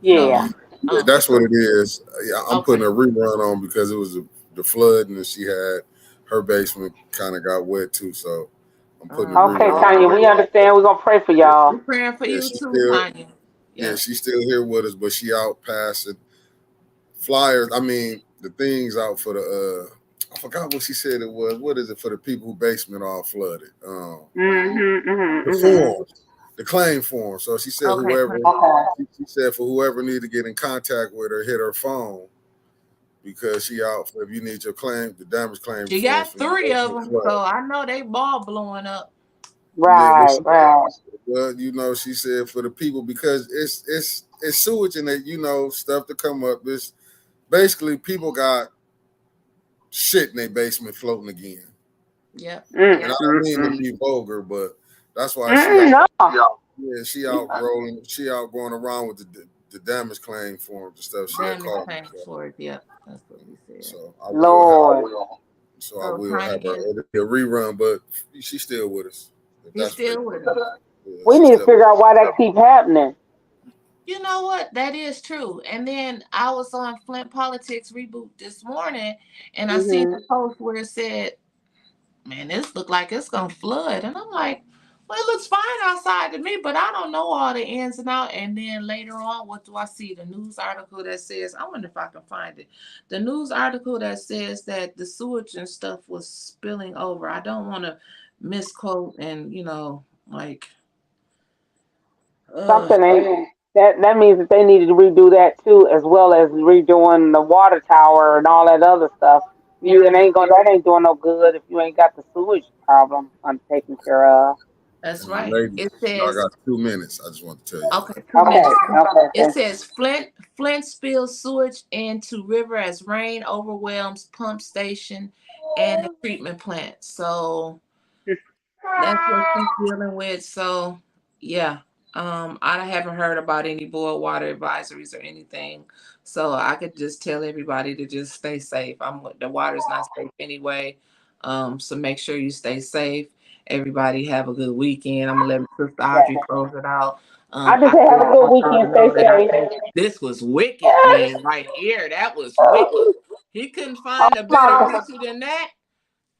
Speaker 1: So,
Speaker 2: Yeah.
Speaker 3: Yeah, that's what
Speaker 1: so
Speaker 3: it is. Yeah, I'm putting
Speaker 1: okay.
Speaker 3: a rerun on because it was the flood and she had her basement kind of got wet too. So I'm putting a
Speaker 2: Okay,
Speaker 3: rerun.
Speaker 2: Tanya, we understand. We're gonna pray for y'all.
Speaker 1: We're praying for
Speaker 3: Yeah,
Speaker 1: you
Speaker 3: she's
Speaker 1: too,
Speaker 3: still
Speaker 1: Tanya.
Speaker 3: yeah
Speaker 1: Yeah.
Speaker 3: she's still here with us, but she out passing flyers. I mean the things out for the I forgot what she said it was. What is it for the people who basement all flooded? The
Speaker 2: Mhm.
Speaker 3: forms, the claim form. So she said
Speaker 1: Okay.
Speaker 3: whoever
Speaker 2: Okay.
Speaker 3: she said for whoever need to get in contact with her, hit her phone because she out for if you need your claim, the damage claim
Speaker 1: She
Speaker 3: forms
Speaker 1: got
Speaker 3: for your
Speaker 1: three of
Speaker 3: basement
Speaker 1: them,
Speaker 3: flood.
Speaker 1: so I know they ball blowing up.
Speaker 3: Yeah, but
Speaker 2: Right.
Speaker 3: she
Speaker 2: Right.
Speaker 3: well, she said for the people because it's sewage and that stuff to come up. It's basically people got shit in their basement floating again.
Speaker 1: Yep.
Speaker 3: And I
Speaker 1: Yep.
Speaker 3: don't mean to
Speaker 2: Mm.
Speaker 3: be vulgar, but that's why she out.
Speaker 2: No.
Speaker 3: Yeah, she out rolling. She out going around with the damage claim forms and stuff. She had
Speaker 1: Damage
Speaker 3: called me
Speaker 1: claim
Speaker 3: for.
Speaker 1: for it. Yep. That's what he said.
Speaker 3: So
Speaker 2: Lord,
Speaker 3: I
Speaker 1: So
Speaker 3: will have her.
Speaker 1: Tanya,
Speaker 3: It'll be a rerun, but she's still with us. If
Speaker 1: he's
Speaker 3: that's what they
Speaker 1: still
Speaker 3: want.
Speaker 1: with us.
Speaker 3: Yeah,
Speaker 2: we
Speaker 3: she's
Speaker 2: need to
Speaker 3: still.
Speaker 2: figure out why that keep happening.
Speaker 1: You know what? That is true. And then I was on Flint Politics Reboot this morning, and I seen
Speaker 2: Mhm.
Speaker 1: the post where it said, "Man, this look like it's gonna flood." And I'm like, "Well, it looks fine outside to me, but I don't know all the ins and out." And then later on, what do I see? The news article that says, I wonder if I can find it. The news article that says that the sewage and stuff was spilling over. I don't want to misquote and like, uh,
Speaker 2: Something ain't that means that they needed to redo that too, as well as redoing the water tower and all that other stuff. You it
Speaker 1: yeah,
Speaker 2: ain't going that ain't doing no good if you ain't got the sewage problem taken care of.
Speaker 1: that's
Speaker 3: And
Speaker 1: right.
Speaker 3: ladies,
Speaker 1: It
Speaker 3: y'all
Speaker 1: says,
Speaker 3: got 2 minutes. I just want to tell y'all
Speaker 1: okay,
Speaker 3: that.
Speaker 1: 2 minutes.
Speaker 2: Okay, okay,
Speaker 1: It says Flint spills sewage into river as rain overwhelms pump station and the treatment plant. So that's what she's dealing with. So yeah. I haven't heard about any boil water advisories or anything. So I could just tell everybody to just stay safe. The water's not safe anyway. So make sure you stay safe. Everybody have a good weekend. I'm gonna let Sister Audrey
Speaker 2: yeah.
Speaker 1: close it out.
Speaker 2: I just
Speaker 1: I
Speaker 2: say have a
Speaker 1: just
Speaker 2: good
Speaker 1: want y'all to
Speaker 2: weekend. Stay
Speaker 1: know that I
Speaker 2: safe.
Speaker 1: think this was wicked, man, right here. That was wicked. He couldn't
Speaker 2: Oh
Speaker 1: find a better
Speaker 2: my,
Speaker 1: picture than that.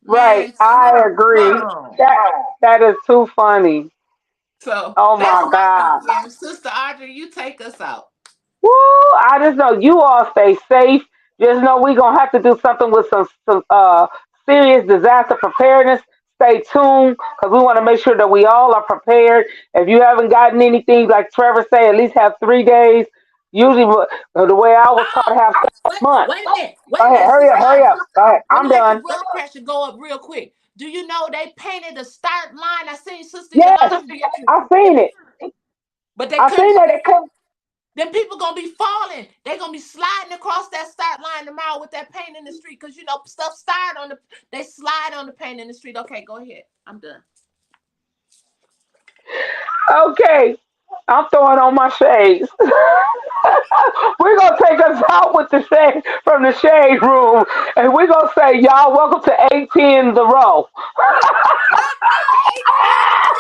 Speaker 2: right,
Speaker 1: Man,
Speaker 2: I
Speaker 1: come
Speaker 2: agree.
Speaker 1: on.
Speaker 2: That is too funny.
Speaker 1: So
Speaker 2: Oh
Speaker 1: that's
Speaker 2: my
Speaker 1: my
Speaker 2: God.
Speaker 1: weekend. Sister Audrey, you take us out.
Speaker 2: Woo! I just know you all stay safe. Just know we're gonna have to do something with some serious disaster preparedness. Stay tuned because we want to make sure that we all are prepared. If you haven't gotten anything, like Trevor say, at least have 3 days. Usually, the way I was taught to
Speaker 1: Oh,
Speaker 2: have
Speaker 1: wait,
Speaker 2: 6 months.
Speaker 1: wait a minute. Wait
Speaker 2: Go
Speaker 1: a
Speaker 2: ahead,
Speaker 1: minute,
Speaker 2: hurry
Speaker 1: Sister
Speaker 2: up, hurry up.
Speaker 1: Audrey.
Speaker 2: Go ahead.
Speaker 1: Let
Speaker 2: I'm
Speaker 1: me let your
Speaker 2: done.
Speaker 1: blood pressure go up real quick. Do you know they painted the start line? I seen Sister
Speaker 2: Yes,
Speaker 1: Yolanda picture.
Speaker 2: I seen it.
Speaker 1: But they
Speaker 2: I
Speaker 1: couldn't.
Speaker 2: seen that. It come.
Speaker 1: Them people gonna be falling. They gonna be sliding across that start line tomorrow with that paint in the street. Cause stuff start on they slide on the paint in the street. Okay, go ahead. I'm done.
Speaker 2: Okay, I'm throwing on my shades. We're gonna take us out with the shade from the shade room, and we're gonna say, "Y'all, welcome to 18 the row."